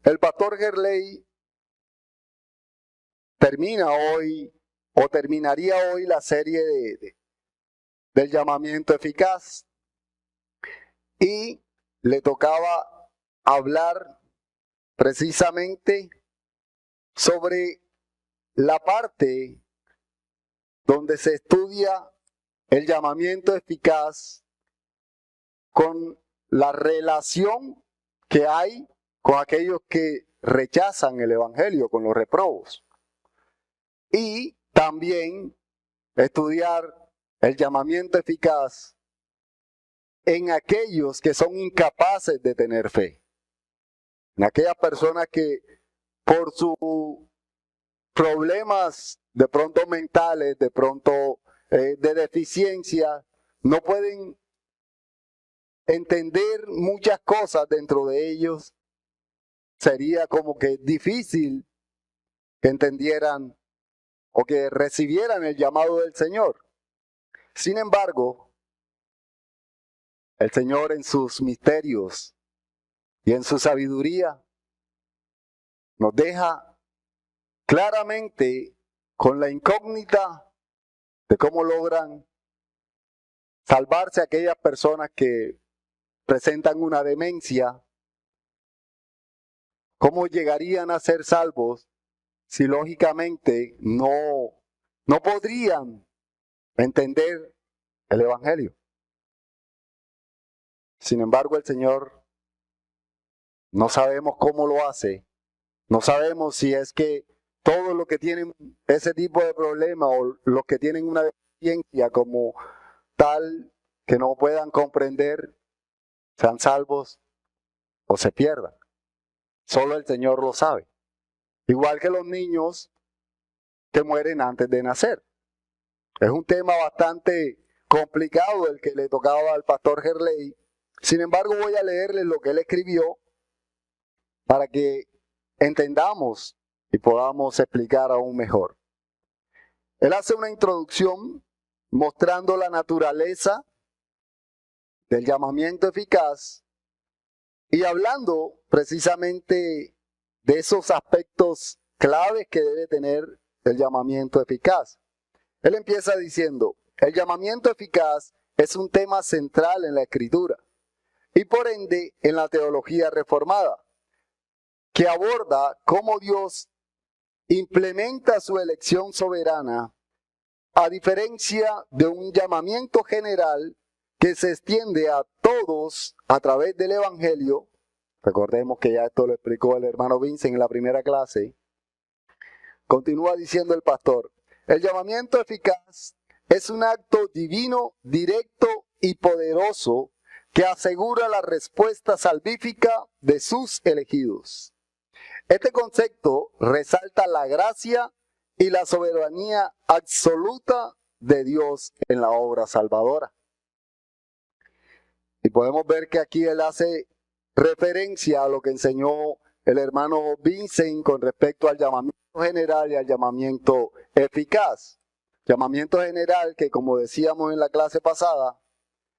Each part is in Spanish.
El pastor Gerley termina hoy o terminaría hoy la serie del llamamiento eficaz y le tocaba hablar precisamente sobre la parte donde se estudia el llamamiento eficaz con la relación que hay con aquellos que rechazan el evangelio, con los reprobos. Y también estudiar el llamamiento eficaz en aquellos que son incapaces de tener fe. En aquellas personas que por sus problemas de pronto mentales, de pronto de deficiencia, no pueden entender muchas cosas dentro de ellos. Sería como que difícil que entendieran o que recibieran el llamado del Señor. Sin embargo, el Señor en sus misterios y en su sabiduría nos deja claramente con la incógnita de cómo logran salvarse aquellas personas que presentan una demencia, cómo llegarían a ser salvos si lógicamente no podrían entender el Evangelio. Sin embargo, el Señor no sabemos cómo lo hace, no sabemos si es que todos los que tienen ese tipo de problema o los que tienen una deficiencia como tal que no puedan comprender, sean salvos o se pierdan. Solo el Señor lo sabe. Igual que los niños que mueren antes de nacer. Es un tema bastante complicado el que le tocaba al pastor Gerley. Sin embargo, voy a leerles lo que él escribió para que entendamos y podamos explicar aún mejor. Él hace una introducción mostrando la naturaleza del llamamiento eficaz y hablando precisamente de esos aspectos claves que debe tener el llamamiento eficaz. Él empieza diciendo, el llamamiento eficaz es un tema central en la Escritura y por ende en la teología reformada, que aborda cómo Dios implementa su elección soberana a diferencia de un llamamiento general que se extiende a todos a través del Evangelio. Recordemos que ya esto lo explicó el hermano Vincent en la primera clase. Continúa diciendo el pastor, el llamamiento eficaz es un acto divino, directo y poderoso que asegura la respuesta salvífica de sus elegidos. Este concepto resalta la gracia y la soberanía absoluta de Dios en la obra salvadora. Y podemos ver que aquí él hace referencia a lo que enseñó el hermano Vincent con respecto al llamamiento general y al llamamiento eficaz. Llamamiento general que, como decíamos en la clase pasada,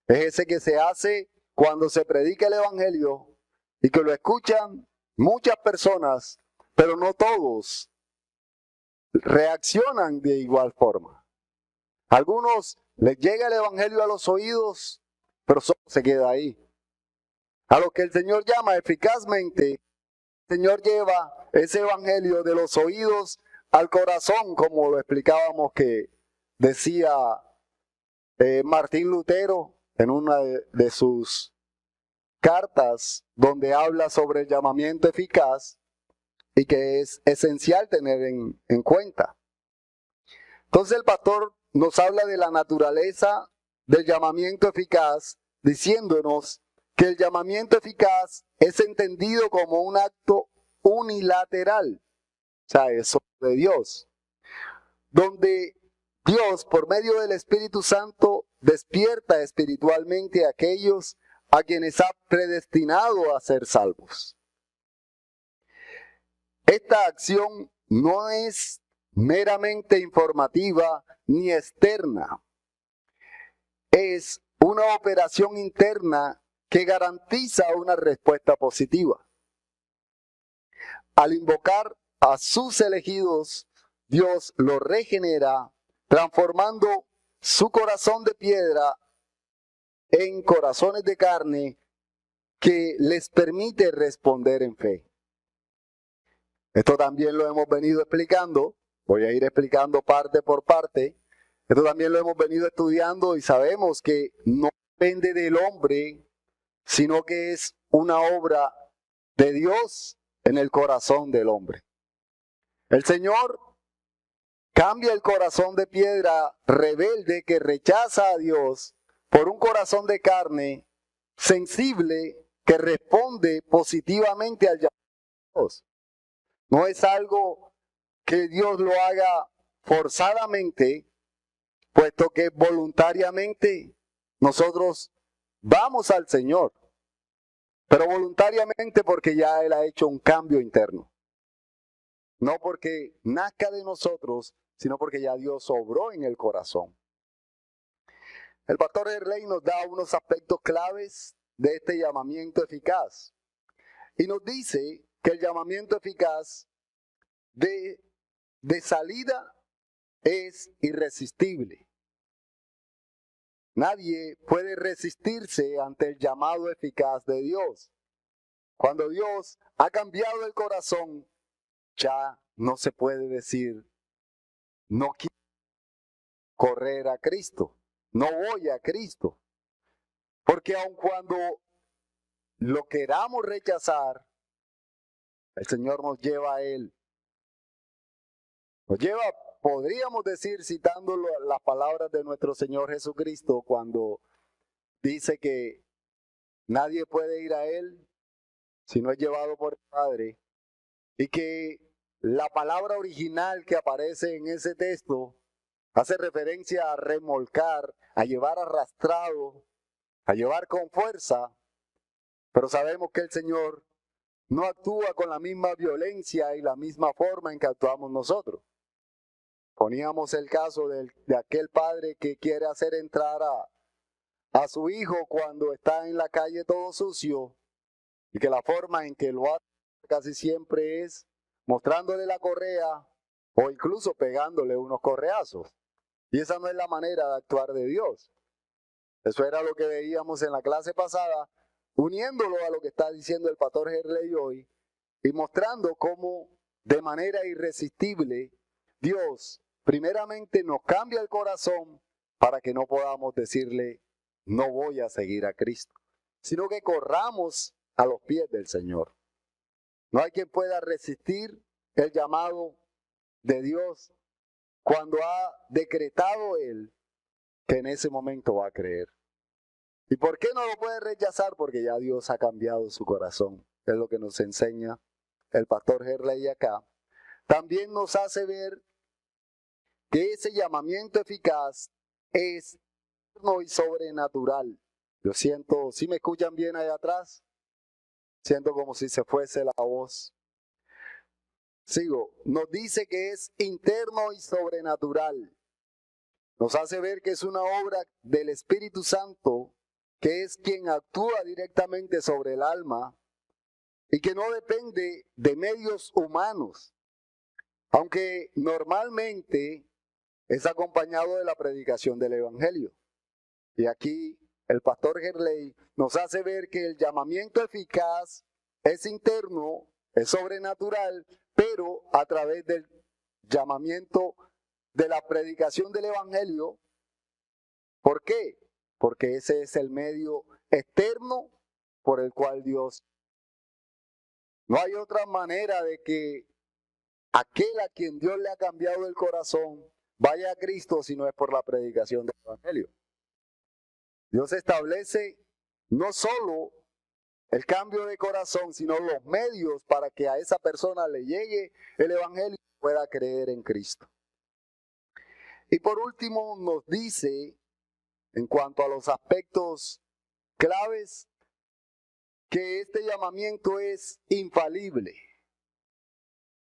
es ese que se hace cuando se predica el evangelio y que lo escuchan muchas personas, pero no todos reaccionan de igual forma. Algunos les llega el evangelio a los oídos, pero solo se queda ahí. A los que el Señor llama eficazmente, el Señor lleva ese evangelio de los oídos al corazón, como lo explicábamos que decía Martín Lutero en una de sus cartas, donde habla sobre el llamamiento eficaz y que es esencial tener en cuenta. Entonces el pastor nos habla de la naturaleza del llamamiento eficaz, diciéndonos que el llamamiento eficaz es entendido como un acto unilateral, o sea, eso de Dios, donde Dios, por medio del Espíritu Santo, despierta espiritualmente a aquellos a quienes ha predestinado a ser salvos. Esta acción no es meramente informativa ni externa. Es una operación interna que garantiza una respuesta positiva. al invocar a sus elegidos, Dios los regenera, transformando su corazón de piedra en corazones de carne que les permite responder en fe. Esto también lo hemos venido explicando, voy a ir explicando parte por parte. Esto también lo hemos venido estudiando y sabemos que no depende del hombre, sino que es una obra de Dios en el corazón del hombre. El Señor cambia el corazón de piedra rebelde que rechaza a Dios por un corazón de carne sensible que responde positivamente al llamado de Dios. No es algo que Dios lo haga forzadamente, puesto que voluntariamente nosotros vamos al Señor, pero voluntariamente porque ya Él ha hecho un cambio interno. No porque nazca de nosotros, sino porque ya Dios obró en el corazón. El pastor Herley nos da unos aspectos claves de este llamamiento eficaz. Y nos dice que el llamamiento eficaz de salida es irresistible. Nadie puede resistirse ante el llamado eficaz de Dios. Cuando Dios ha cambiado el corazón, ya no se puede decir, no quiero correr a Cristo, no voy a Cristo. Porque aun cuando lo queramos rechazar, el Señor nos lleva a Él. Nos lleva, podríamos decir, citando las palabras de nuestro Señor Jesucristo, cuando dice que nadie puede ir a Él si no es llevado por el Padre, y que la palabra original que aparece en ese texto hace referencia a remolcar, a llevar arrastrado, a llevar con fuerza, pero sabemos que el Señor no actúa con la misma violencia y la misma forma en que actuamos nosotros. Poníamos el caso de aquel padre que quiere hacer entrar a su hijo cuando está en la calle todo sucio, y que la forma en que lo hace casi siempre es mostrándole la correa o incluso pegándole unos correazos. Y esa no es la manera de actuar de Dios. Eso era lo que veíamos en la clase pasada, uniéndolo a lo que está diciendo el pastor Herley hoy y mostrando cómo de manera irresistible Dios primeramente nos cambia el corazón para que no podamos decirle no voy a seguir a Cristo, sino que corramos a los pies del Señor. No hay quien pueda resistir el llamado de Dios cuando ha decretado Él que en ese momento va a creer. ¿Y por qué no lo puede rechazar? Porque ya Dios ha cambiado su corazón. Es lo que nos enseña el pastor Herley acá. También nos hace ver que ese llamamiento eficaz es eterno y sobrenatural. Yo siento, ¿sí me escuchan bien allá atrás? Siento como si se fuese la voz. Sigo, nos dice que es interno y sobrenatural. Nos hace ver que es una obra del Espíritu Santo, que es quien actúa directamente sobre el alma y que no depende de medios humanos, aunque normalmente es acompañado de la predicación del Evangelio. Y aquí el pastor Herley nos hace ver que el llamamiento eficaz es interno, es sobrenatural, pero a través del llamamiento de la predicación del Evangelio. ¿Por qué? Porque ese es el medio externo por el cual Dios. No hay otra manera de que aquel a quien Dios le ha cambiado el corazón vaya a Cristo si no es por la predicación del Evangelio. Dios establece no solo el cambio de corazón, sino los medios para que a esa persona le llegue el Evangelio y pueda creer en Cristo. Y por último nos dice, en cuanto a los aspectos claves, que este llamamiento es infalible.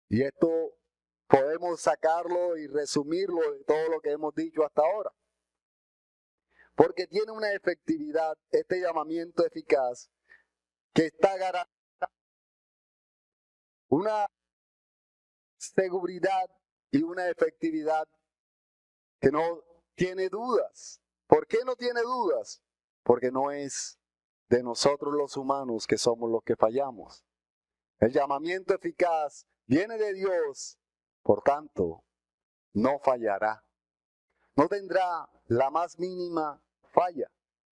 Y esto podemos sacarlo y resumirlo de todo lo que hemos dicho hasta ahora. Porque tiene una efectividad, este llamamiento eficaz, que está garantizado. Una seguridad y una efectividad que no tiene dudas. ¿Por qué no tiene dudas? Porque no es de nosotros los humanos que somos los que fallamos. El llamamiento eficaz viene de Dios, por tanto, no fallará. No tendrá la más mínima falla.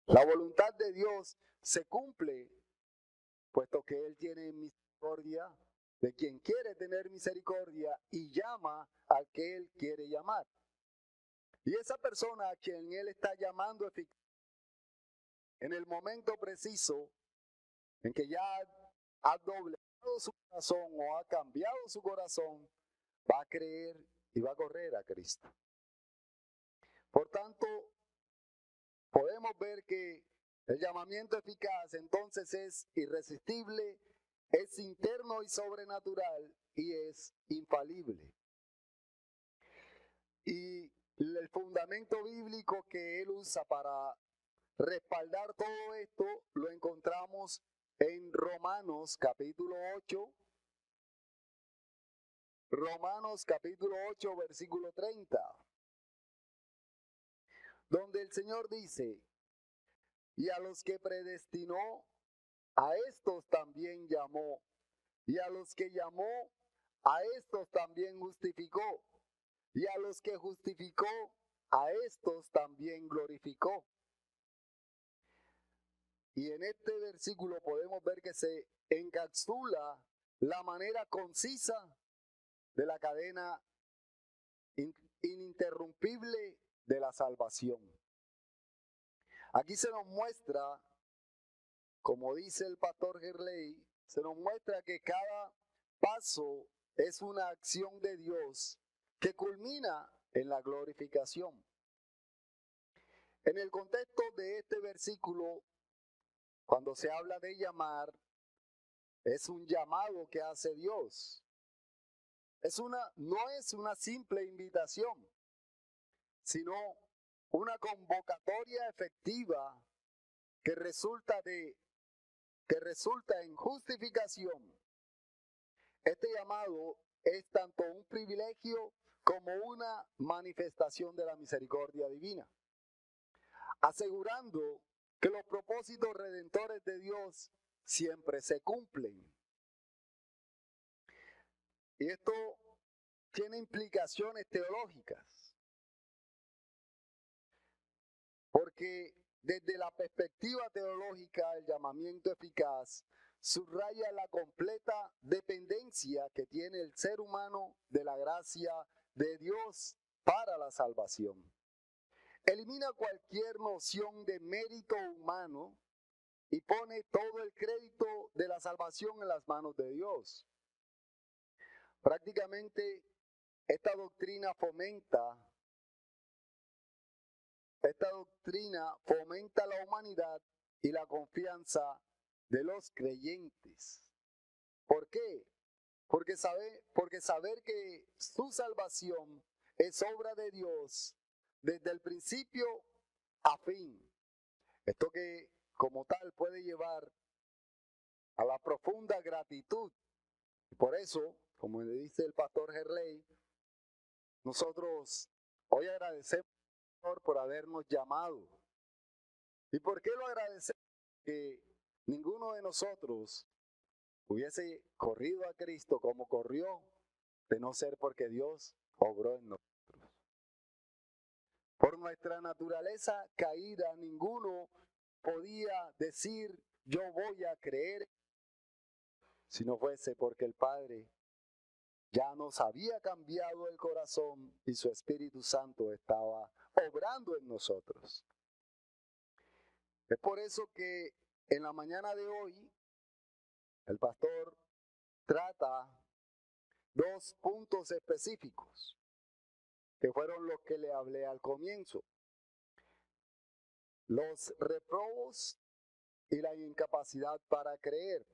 La voluntad de Dios se cumple, puesto que Él tiene misericordia de quien quiere tener misericordia y llama al que Él quiere llamar. Y esa persona a quien Él está llamando en el momento preciso en que ya ha doblegado su corazón o ha cambiado su corazón, va a creer y va a correr a Cristo. Por tanto, podemos ver que el llamamiento eficaz entonces es irresistible, es interno y sobrenatural y es infalible. Y el fundamento bíblico que él usa para respaldar todo esto lo encontramos en Romanos capítulo 8. Romanos capítulo 8, versículo 30. Donde el Señor dice: y a los que predestinó, a estos también llamó, y a los que llamó, a estos también justificó, y a los que justificó, a estos también glorificó. Y en este versículo podemos ver que se encapsula la manera concisa de la cadena ininterrumpible de la salvación. Aquí se nos muestra, como dice el pastor Gerley, se nos muestra que cada paso es una acción de Dios que culmina en la glorificación. En el contexto de este versículo, cuando se habla de llamar, es un llamado que hace Dios. No es una simple invitación, sino una convocatoria efectiva que resulta en justificación. Este llamado es tanto un privilegio como una manifestación de la misericordia divina, asegurando que los propósitos redentores de Dios siempre se cumplen. Y esto tiene implicaciones teológicas, porque desde la perspectiva teológica el llamamiento eficaz subraya la completa dependencia que tiene el ser humano de la gracia de Dios para la salvación. Elimina cualquier noción de mérito humano y pone todo el crédito de la salvación en las manos de Dios. Prácticamente esta doctrina fomenta la humanidad y la confianza de los creyentes. ¿Por qué? Porque saber que su salvación es obra de Dios desde el principio a fin. Esto que como tal puede llevar a la profunda gratitud. Por eso, como le dice el pastor Gerley, nosotros hoy agradecemos al Señor por habernos llamado. ¿Y por qué lo agradecemos? Que ninguno de nosotros hubiese corrido a Cristo como corrió, de no ser porque Dios obró en nosotros. Por nuestra naturaleza caída, ninguno podía decir: yo voy a creer, si no fuese porque el Padre ya nos había cambiado el corazón y su Espíritu Santo estaba obrando en nosotros. Es por eso que en la mañana de hoy el pastor trata dos puntos específicos, que fueron los que le hablé al comienzo: los reprobos y la incapacidad para creer.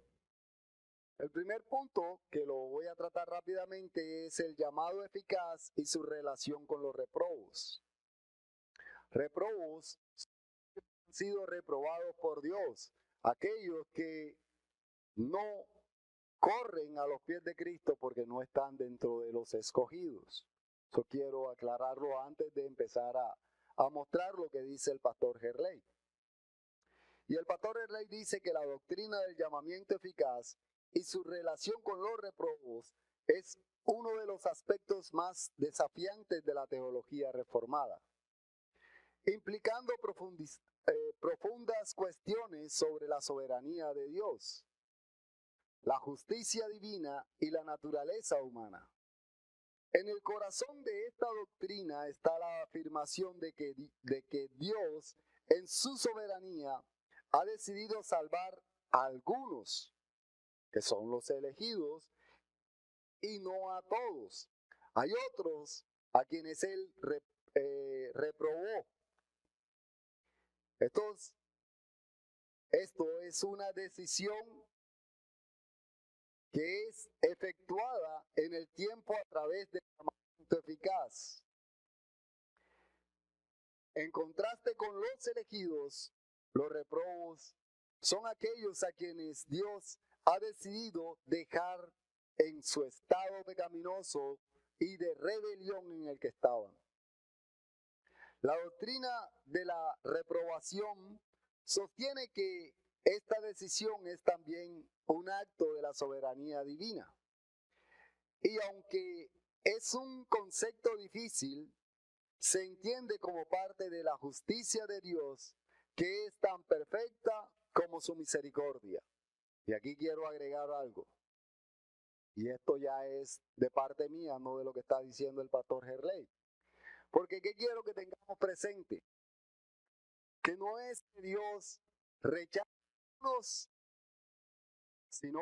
El primer punto, que lo voy a tratar rápidamente, es el llamado eficaz y su relación con los reprobos. Reprobos han sido reprobados por Dios, aquellos que no corren a los pies de Cristo porque no están dentro de los escogidos. Eso quiero aclararlo antes de empezar a mostrar lo que dice el pastor Gerley. Y el pastor Gerley dice que la doctrina del llamamiento eficaz y su relación con los reprobos es uno de los aspectos más desafiantes de la teología reformada, implicando profundas cuestiones sobre la soberanía de Dios, la justicia divina y la naturaleza humana. En el corazón de esta doctrina está la afirmación de que Dios, en su soberanía, ha decidido salvar a algunos, que son los elegidos, y no a todos. Hay otros a quienes Él reprobó. Esto es una decisión que es efectuada en el tiempo a través del llamamiento eficaz. En contraste con los elegidos, los reprobos son aquellos a quienes Dios ha decidido dejar en su estado pecaminoso y de rebelión en el que estaban. La doctrina de la reprobación sostiene que esta decisión es también un acto de la soberanía divina. Y aunque es un concepto difícil, se entiende como parte de la justicia de Dios, que es tan perfecta como su misericordia. Y aquí quiero agregar algo. Y esto ya es de parte mía, no de lo que está diciendo el pastor Gerley. Porque ¿qué quiero que tengamos presente? Que no es que Dios rechaza a unos, sino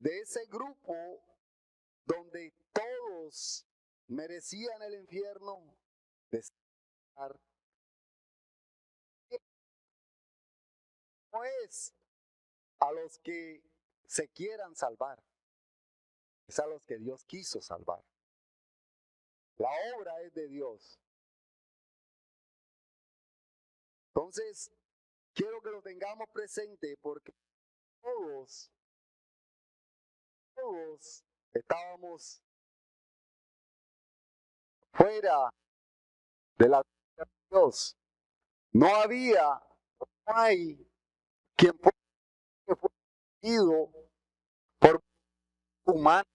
de ese grupo donde todos merecían el infierno, de no es a los que se quieran salvar, es a los que Dios quiso salvar. La obra es de Dios. Entonces, quiero que lo tengamos presente porque todos estábamos fuera de la gloria de Dios. No hay quien fue elegido por humano.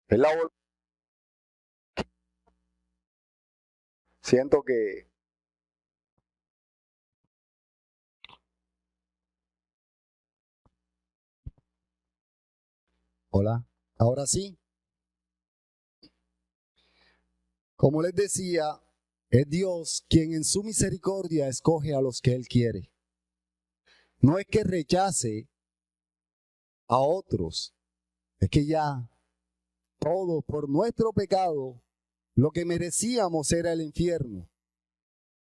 Es la voluntad. Siento que hola, ahora sí. Como les decía, es Dios quien en su misericordia escoge a los que Él quiere. No es que rechace a otros, es que ya todos por nuestro pecado, lo que merecíamos era el infierno.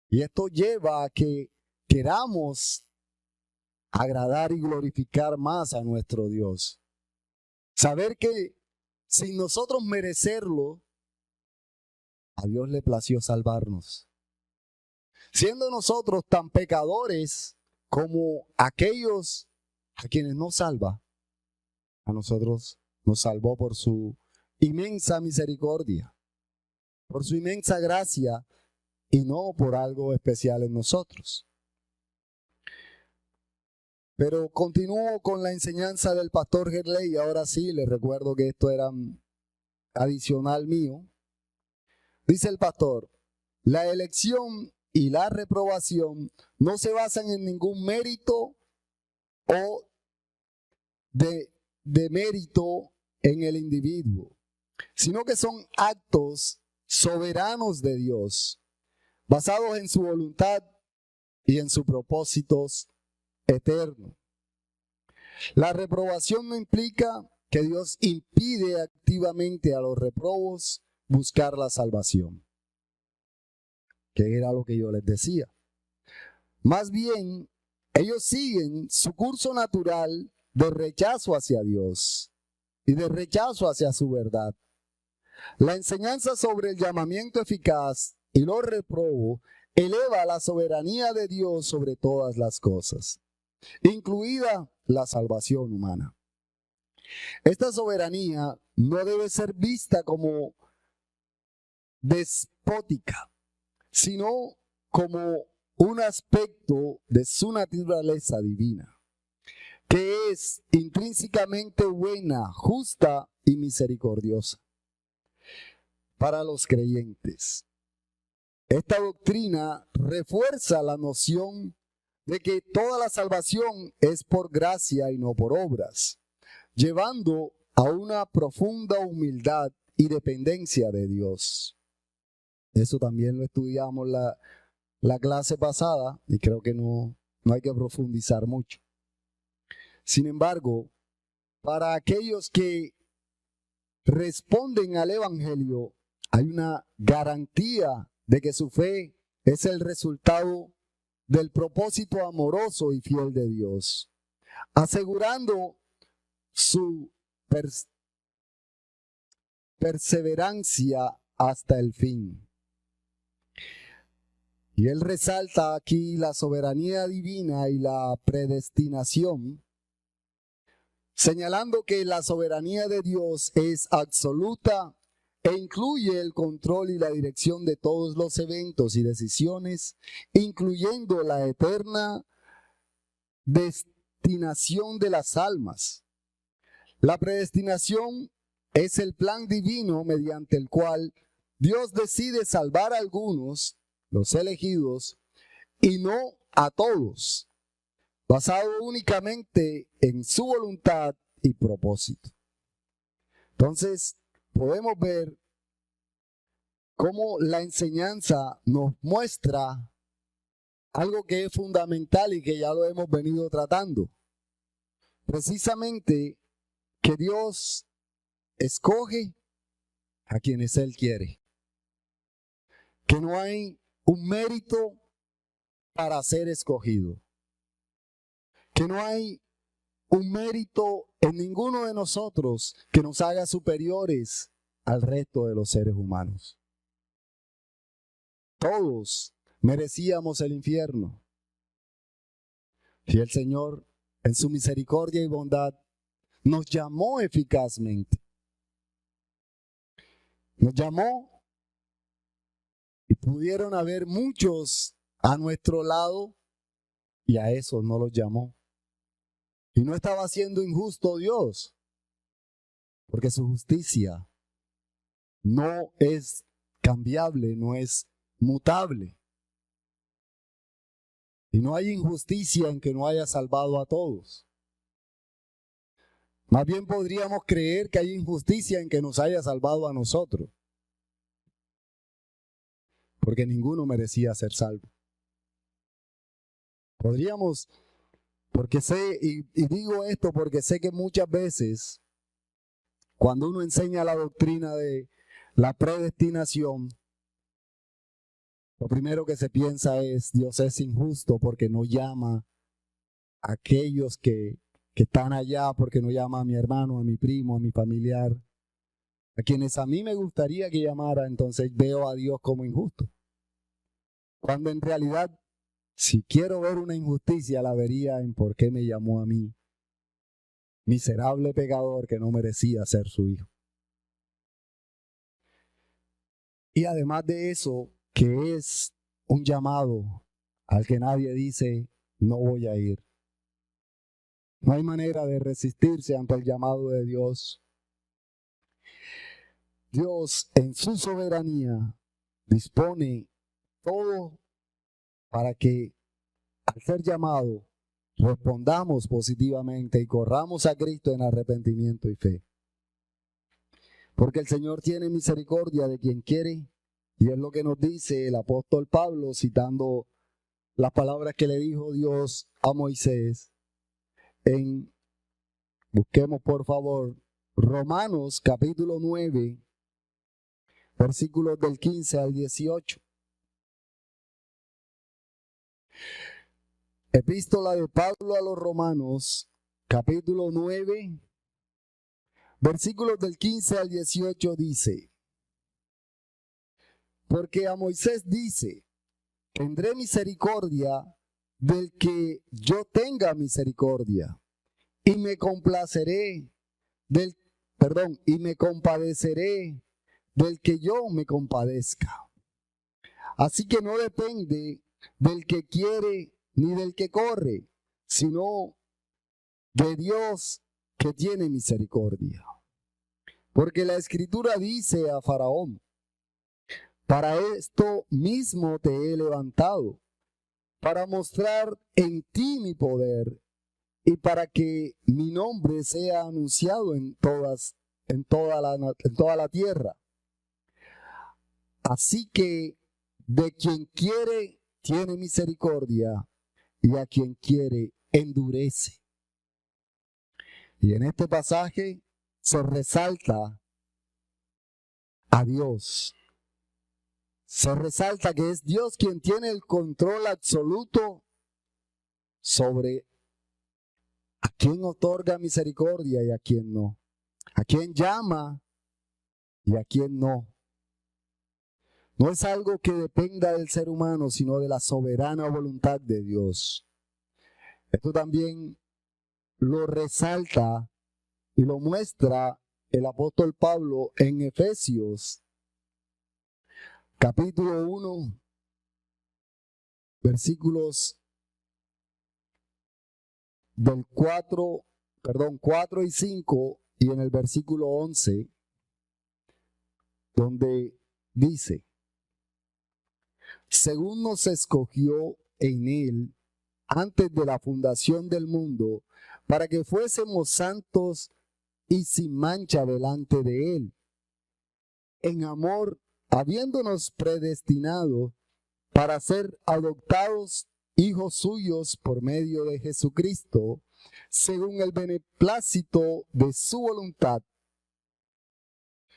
Y esto lleva a que queramos agradar y glorificar más a nuestro Dios. Saber que sin nosotros merecerlo, a Dios le plació salvarnos. Siendo nosotros tan pecadores como aquellos a quienes no salva, a nosotros nos salvó por su inmensa misericordia, por su inmensa gracia y no por algo especial en nosotros. Pero continúo con la enseñanza del pastor Gerley y ahora sí les recuerdo que esto era adicional mío. Dice el pastor: la elección y la reprobación no se basan en ningún mérito o de mérito en el individuo, sino que son actos soberanos de Dios, basados en su voluntad y en sus propósitos eternos. La reprobación no implica que Dios impide activamente a los reprobos buscar la salvación, que era lo que yo les decía. Más bien, ellos siguen su curso natural de rechazo hacia Dios y de rechazo hacia su verdad. La enseñanza sobre el llamamiento eficaz y los reprobos eleva la soberanía de Dios sobre todas las cosas. incluida la salvación humana. Esta soberanía no debe ser vista como despótica, sino como un aspecto de su naturaleza divina, que es intrínsecamente buena, justa y misericordiosa. Para los creyentes, esta doctrina refuerza la noción de que toda la salvación es por gracia y no por obras, llevando a una profunda humildad y dependencia de Dios. Eso también lo estudiamos la clase pasada y creo que no hay que profundizar mucho. Sin embargo, para aquellos que responden al Evangelio, hay una garantía de que su fe es el resultado del propósito amoroso y fiel de Dios, asegurando su perseverancia hasta el fin. Y él resalta aquí la soberanía divina y la predestinación, señalando que la soberanía de Dios es absoluta e incluye el control y la dirección de todos los eventos y decisiones, incluyendo la eterna destinación de las almas. La predestinación es el plan divino mediante el cual Dios decide salvar a algunos, los elegidos, y no a todos, basado únicamente en su voluntad y propósito. Entonces, podemos ver cómo la enseñanza nos muestra algo que es fundamental y que ya lo hemos venido tratando. Precisamente que Dios escoge a quienes Él quiere. Que no hay un mérito para ser escogido. Que no hay un mérito en ninguno de nosotros que nos haga superiores al resto de los seres humanos. Todos merecíamos el infierno. Y el Señor, en su misericordia y bondad, nos llamó eficazmente. Nos llamó y pudieron haber muchos a nuestro lado y a esos no los llamó. Y no estaba siendo injusto Dios, porque su justicia no es cambiable, no es mutable. Y no hay injusticia en que no haya salvado a todos. Más bien podríamos creer que hay injusticia en que nos haya salvado a nosotros, porque ninguno merecía ser salvo. Podríamos, porque sé, y digo esto porque sé que muchas veces, cuando uno enseña la doctrina de la predestinación, lo primero que se piensa es, Dios es injusto porque no llama a aquellos que están allá, porque no llama a mi hermano, a mi primo, a mi familiar, a quienes a mí me gustaría que llamara. Entonces veo a Dios como injusto. Cuando en realidad, si quiero ver una injusticia, la vería en por qué me llamó a mí, miserable pecador que no merecía ser su hijo. Y además de eso, que es un llamado al que nadie dice, no voy a ir. No hay manera de resistirse ante el llamado de Dios. Dios, en su soberanía, dispone todo para que, al ser llamado, respondamos positivamente y corramos a Cristo en arrepentimiento y fe. Porque el Señor tiene misericordia de quien quiere, y es lo que nos dice el apóstol Pablo, citando las palabras que le dijo Dios a Moisés. Busquemos por favor Romanos capítulo 9, versículos del 15 al 18. Epístola de Pablo a los Romanos, capítulo 9, versículos del 15 al 18 dice: porque a Moisés dice, tendré misericordia del que yo tenga misericordia, y me complaceré y me compadeceré del que yo me compadezca. Así que no depende del que quiere ni del que corre, sino de Dios que tiene misericordia. Porque la Escritura dice a Faraón: para esto mismo te he levantado, para mostrar en ti mi poder y para que mi nombre sea anunciado en toda la tierra. Así que de quien quiere tiene misericordia y a quien quiere endurece. Y en este pasaje se resalta a Dios. Se resalta que es Dios quien tiene el control absoluto sobre a quien otorga misericordia y a quien no, a quien llama y a quien no. No es algo que dependa del ser humano, sino de la soberana voluntad de Dios. Esto también lo resalta y lo muestra el apóstol Pablo en Efesios, capítulo 1, versículos 4 y 5, y en el versículo 11, donde dice: según nos escogió en él antes de la fundación del mundo, para que fuésemos santos y sin mancha delante de él, en amor, habiéndonos predestinado para ser adoptados hijos suyos por medio de Jesucristo, según el beneplácito de su voluntad.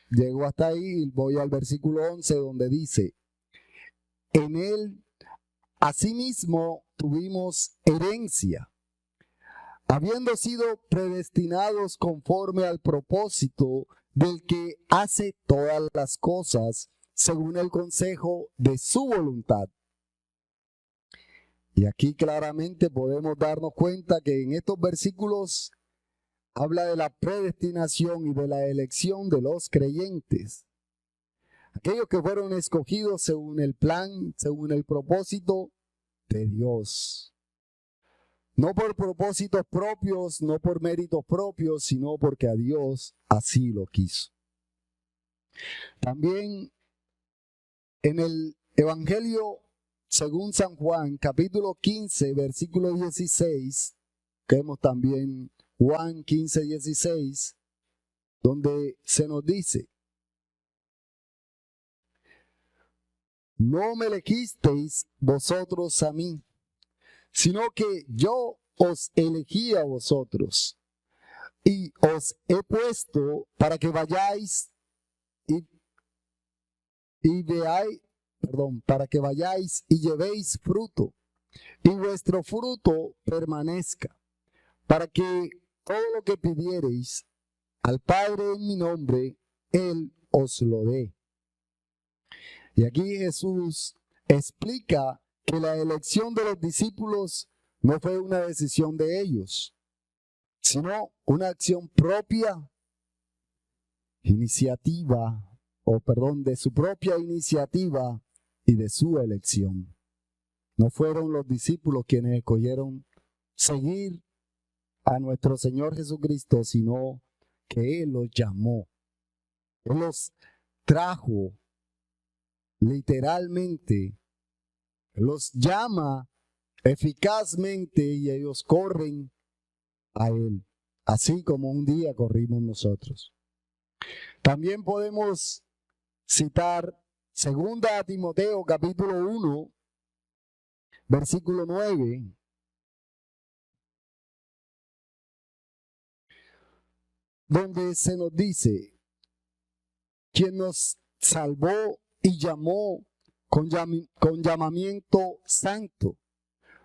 Llego hasta ahí y voy al versículo 11, donde dice: en él asimismo tuvimos herencia, habiendo sido predestinados conforme al propósito del que hace todas las cosas según el consejo de su voluntad. Y aquí claramente podemos darnos cuenta que en estos versículos habla de la predestinación y de la elección de los creyentes. Aquellos que fueron escogidos según el plan, según el propósito de Dios. No por propósitos propios, no por méritos propios, sino porque a Dios así lo quiso. También en el Evangelio según San Juan, capítulo 15, versículo 16, que vemos también Juan 15, 16, donde se nos dice: no me elegisteis vosotros a mí, sino que yo os elegí a vosotros y os he puesto para que vayáis para que vayáis y llevéis fruto, y vuestro fruto permanezca, para que todo lo que pidiereis al Padre en mi nombre, Él os lo dé. Y aquí Jesús explica que la elección de los discípulos no fue una decisión de ellos, sino una acción propia, de su propia iniciativa y de su elección. No fueron los discípulos quienes escogieron seguir a nuestro Señor Jesucristo, sino que Él los llamó. Él los trajo literalmente, los llama eficazmente y ellos corren a Él, así como un día corrimos nosotros. También podemos citar 2 Timoteo capítulo 1, versículo 9, donde se nos dice: quien nos salvó y llamó con llamamiento santo,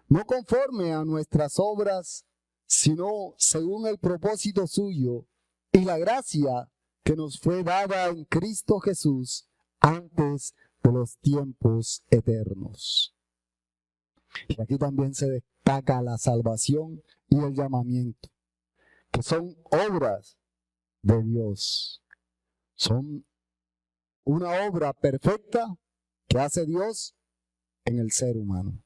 no conforme a nuestras obras, sino según el propósito suyo y la gracia que nos fue dada en Cristo Jesús antes de los tiempos eternos. Y aquí también se destaca la salvación y el llamamiento, que son obras de Dios. Son una obra perfecta que hace Dios en el ser humano.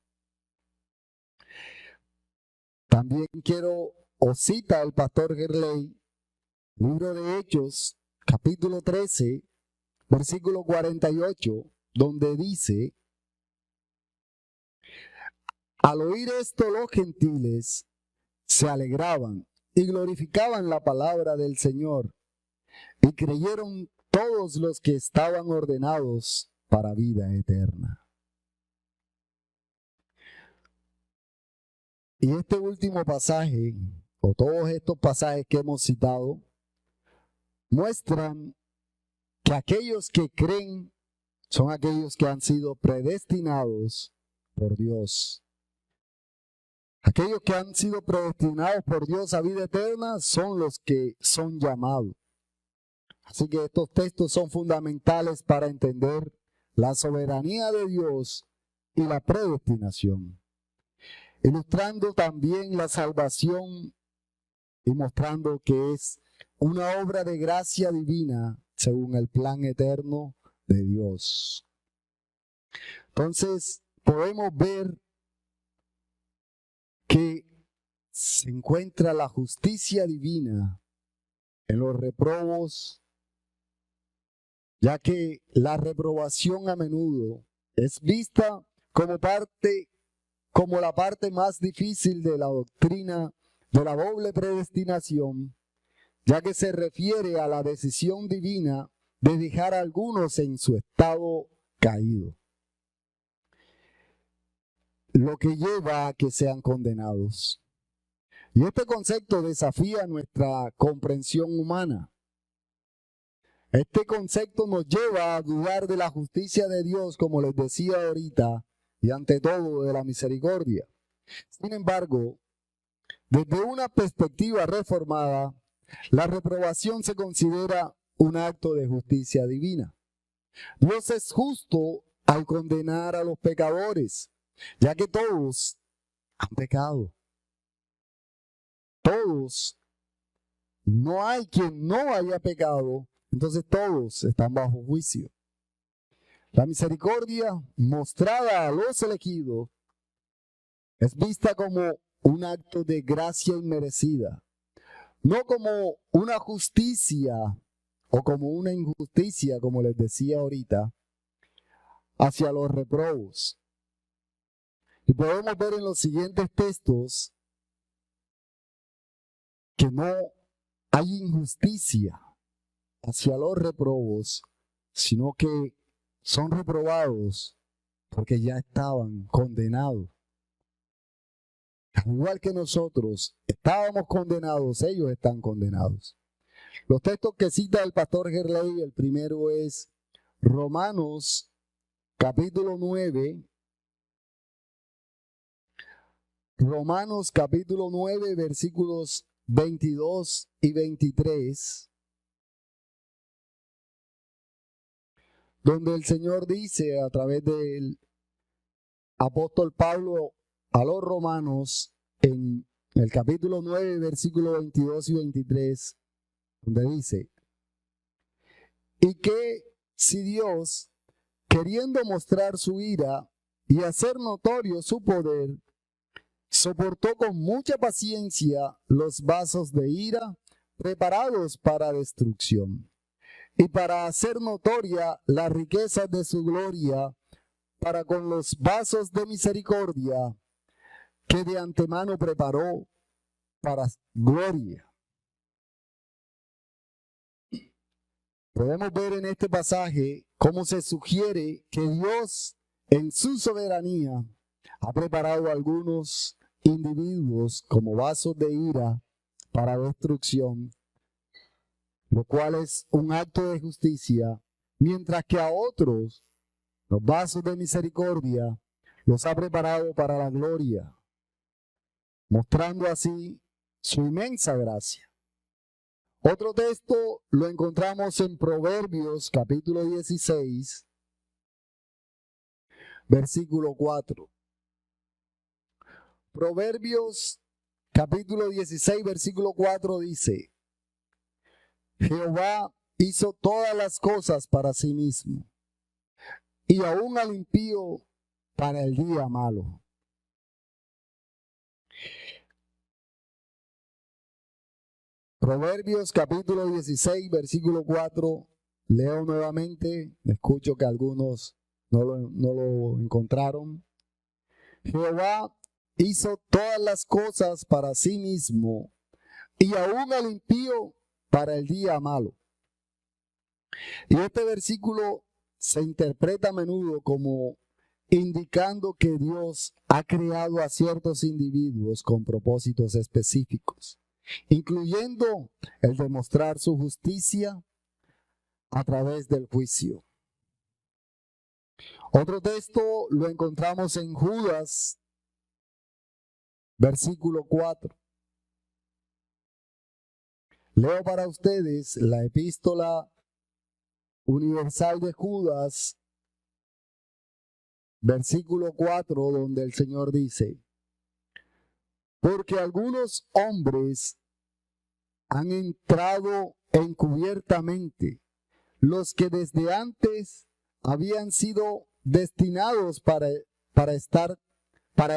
También quiero, o cita el pastor Gerley, libro de Hechos, capítulo 13, versículo 48, donde dice: al oír esto los gentiles se alegraban y glorificaban la palabra del Señor, y creyeron todos los que estaban ordenados para vida eterna. Y este último pasaje, o todos estos pasajes que hemos citado, muestran que aquellos que creen son aquellos que han sido predestinados por Dios. Aquellos que han sido predestinados por Dios a vida eterna son los que son llamados. Así que estos textos son fundamentales para entender la soberanía de Dios y la predestinación, ilustrando también la salvación y mostrando que es una obra de gracia divina según el plan eterno de Dios. Entonces, podemos ver que se encuentra la justicia divina en los reprobos, ya que la reprobación a menudo es vista como la parte más difícil de la doctrina de la doble predestinación, ya que se refiere a la decisión divina de dejar a algunos en su estado caído, lo que lleva a que sean condenados. Y este concepto desafía nuestra comprensión humana. Este concepto nos lleva a dudar de la justicia de Dios, como les decía ahorita, y ante todo de la misericordia. Sin embargo, desde una perspectiva reformada, la reprobación se considera un acto de justicia divina. Dios es justo al condenar a los pecadores, ya que todos han pecado. Todos, no hay quien no haya pecado, entonces todos están bajo juicio. La misericordia mostrada a los elegidos es vista como un acto de gracia inmerecida, no como una justicia o como una injusticia, como les decía ahorita, hacia los reprobos. Y podemos ver en los siguientes textos que no hay injusticia hacia los reprobos, sino que son reprobados porque ya estaban condenados. Al igual que nosotros estábamos condenados, ellos están condenados. Los textos que cita el pastor Gerley, el primero es Romanos capítulo 9. Romanos capítulo 9, versículos 22 y 23. Donde el Señor dice a través del apóstol Pablo a los romanos en el capítulo 9, versículos 22 y 23, donde dice: y que si Dios, queriendo mostrar su ira y hacer notorio su poder, soportó con mucha paciencia los vasos de ira preparados para destrucción, y para hacer notoria las riquezas de su gloria para con los vasos de misericordia que de antemano preparó para gloria. Podemos ver en este pasaje cómo se sugiere que Dios en su soberanía ha preparado a algunos individuos como vasos de ira para destrucción, lo cual es un acto de justicia, mientras que a otros, los vasos de misericordia, los ha preparado para la gloria, mostrando así su inmensa gracia. Otro texto lo encontramos en Proverbios capítulo 16, versículo 4, Proverbios capítulo 16, versículo 4 dice: Jehová hizo todas las cosas para sí mismo, y aún al impío para el día malo. Proverbios capítulo 16, versículo 4, leo nuevamente, escucho que algunos no lo encontraron. Jehová hizo todas las cosas para sí mismo, y aún al impío para el día malo. Y este versículo se interpreta a menudo como indicando que Dios ha creado a ciertos individuos con propósitos específicos, incluyendo el demostrar su justicia a través del juicio. Otro texto lo encontramos en Judas, versículo 4. Leo para ustedes la epístola universal de Judas, versículo 4, donde el Señor dice: porque algunos hombres han entrado encubiertamente, los que desde antes habían sido destinados para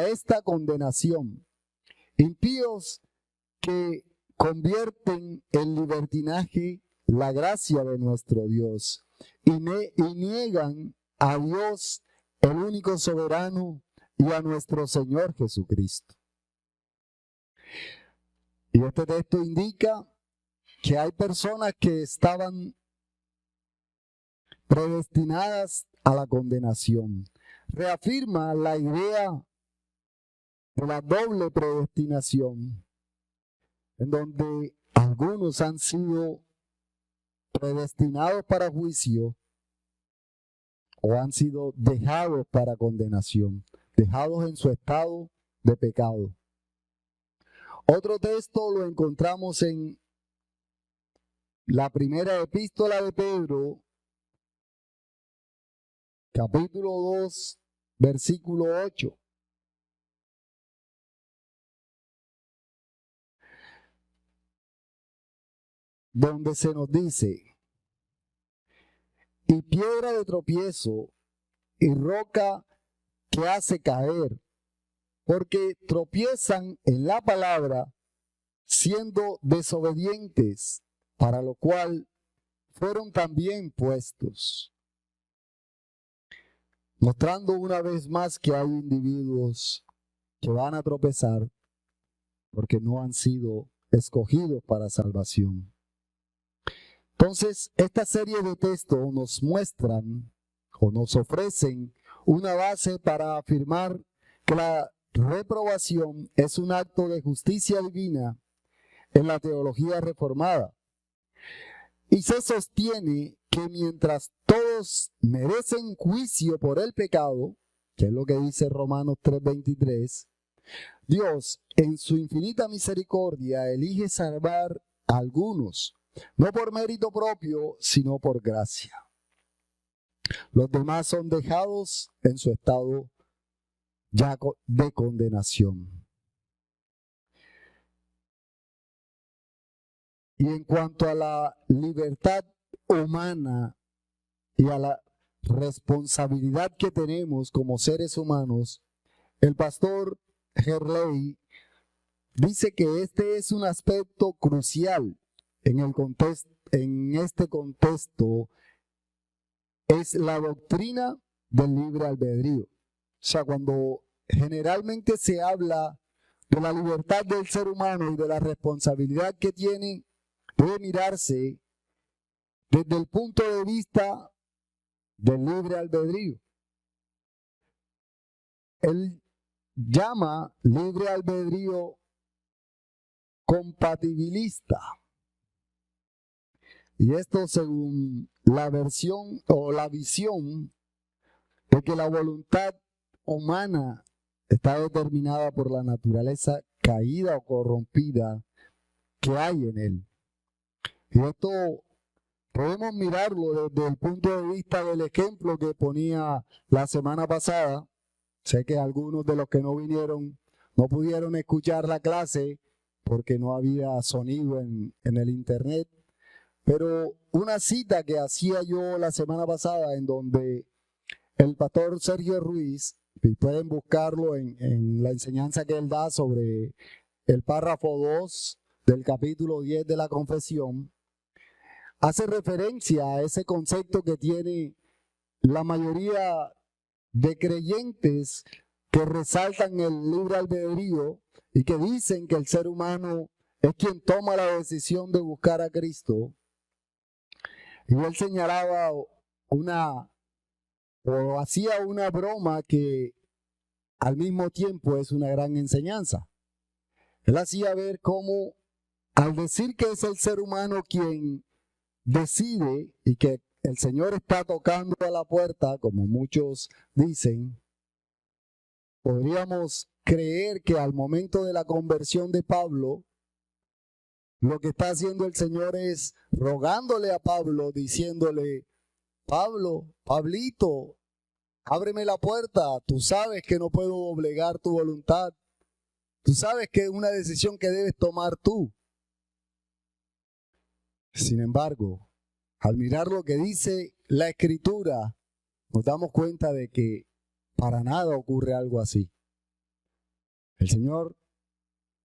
esta condenación, impíos que convierten en libertinaje la gracia de nuestro Dios y niegan a Dios, el único soberano, y a nuestro Señor Jesucristo. Y este texto indica que hay personas que estaban predestinadas a la condenación. Reafirma la idea de la doble predestinación, en donde algunos han sido predestinados para juicio o han sido dejados para condenación, dejados en su estado de pecado. Otro texto lo encontramos en la primera epístola de Pedro, capítulo 2, versículo 8. Donde se nos dice: y piedra de tropiezo y roca que hace caer, porque tropiezan en la palabra, siendo desobedientes, para lo cual fueron también puestos. Mostrando una vez más que hay individuos que van a tropezar porque no han sido escogidos para salvación. Entonces, esta serie de textos nos muestran o nos ofrecen una base para afirmar que la reprobación es un acto de justicia divina en la teología reformada. Y se sostiene que mientras todos merecen juicio por el pecado, que es lo que dice Romanos 3:23, Dios en su infinita misericordia elige salvar a algunos, no por mérito propio, sino por gracia. Los demás son dejados en su estado ya de condenación. Y en cuanto a la libertad humana y a la responsabilidad que tenemos como seres humanos, el pastor Gerley dice que este es un aspecto crucial en este contexto, es la doctrina del libre albedrío. O sea, cuando generalmente se habla de la libertad del ser humano y de la responsabilidad que tiene, debe mirarse desde el punto de vista del libre albedrío. Él llama libre albedrío compatibilista. Y esto según la versión o la visión de que la voluntad humana está determinada por la naturaleza caída o corrompida que hay en él. Y esto podemos mirarlo desde el punto de vista del ejemplo que ponía la semana pasada. Sé que algunos de los que no vinieron no pudieron escuchar la clase porque no había sonido en el internet. Pero una cita que hacía yo la semana pasada en donde el pastor Sergio Ruiz, y pueden buscarlo en la enseñanza que él da sobre el párrafo 2 del capítulo 10 de la confesión, hace referencia a ese concepto que tiene la mayoría de creyentes que resaltan el libre albedrío y que dicen que el ser humano es quien toma la decisión de buscar a Cristo. Y él señalaba o hacía una broma que al mismo tiempo es una gran enseñanza. Él hacía ver cómo al decir que es el ser humano quien decide y que el Señor está tocando a la puerta, como muchos dicen, podríamos creer que al momento de la conversión de Pablo, lo que está haciendo el Señor es rogándole a Pablo, diciéndole: Pablo, Pablito, ábreme la puerta, tú sabes que no puedo doblegar tu voluntad, tú sabes que es una decisión que debes tomar tú. Sin embargo, al mirar lo que dice la Escritura, nos damos cuenta de que para nada ocurre algo así. El Señor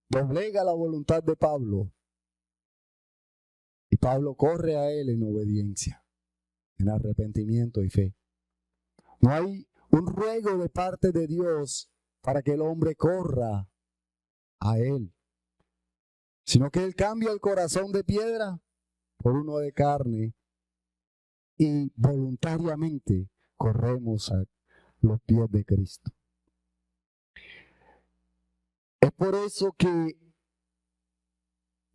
doblega la voluntad de Pablo y Pablo corre a él en obediencia, en arrepentimiento y fe. No hay un ruego de parte de Dios para que el hombre corra a él, sino que él cambia el corazón de piedra por uno de carne y voluntariamente corremos a los pies de Cristo. Es por eso que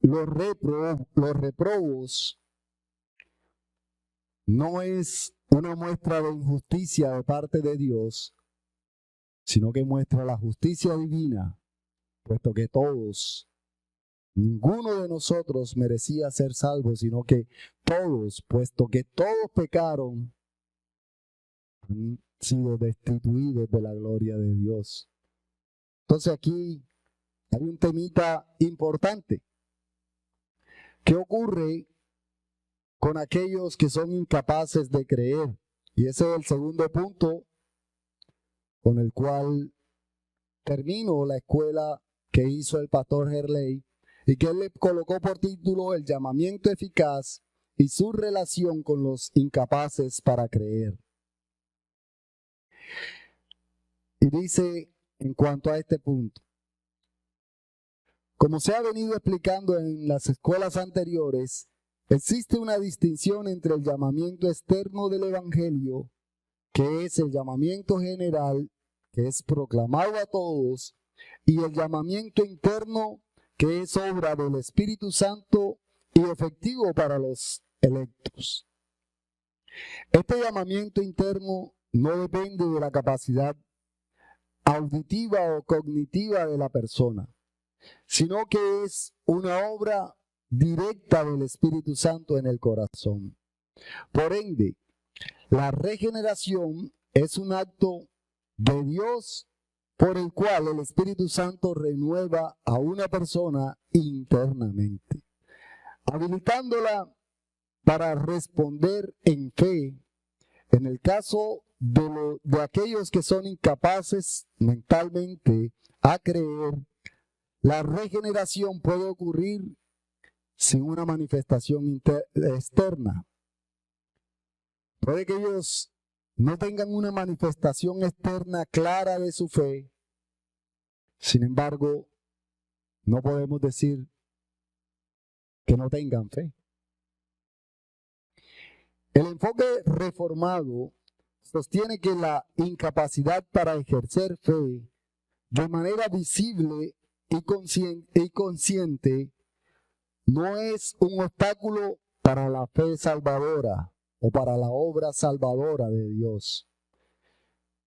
los reprobos no es una muestra de injusticia de parte de Dios, sino que muestra la justicia divina, puesto que todos, ninguno de nosotros merecía ser salvo, sino que todos, puesto que todos pecaron, han sido destituidos de la gloria de Dios. Entonces aquí hay un temita importante. ¿Qué ocurre con aquellos que son incapaces de creer? Y ese es el segundo punto con el cual termino la escuela que hizo el pastor Herley y que él le colocó por título El llamamiento eficaz y su relación con los incapaces para creer. Y dice en cuanto a este punto: como se ha venido explicando en las escuelas anteriores, existe una distinción entre el llamamiento externo del Evangelio, que es el llamamiento general, que es proclamado a todos, y el llamamiento interno, que es obra del Espíritu Santo y efectivo para los electos. Este llamamiento interno no depende de la capacidad auditiva o cognitiva de la persona, sino que es una obra directa del Espíritu Santo en el corazón. Por ende, la regeneración es un acto de Dios por el cual el Espíritu Santo renueva a una persona internamente, habilitándola para responder en fe. En el caso de aquellos que son incapaces mentalmente a creer, la regeneración puede ocurrir sin una manifestación externa. Puede que ellos no tengan una manifestación externa clara de su fe. Sin embargo, no podemos decir que no tengan fe. El enfoque reformado sostiene que la incapacidad para ejercer fe de manera visible y consciente no es un obstáculo para la fe salvadora o para la obra salvadora de Dios.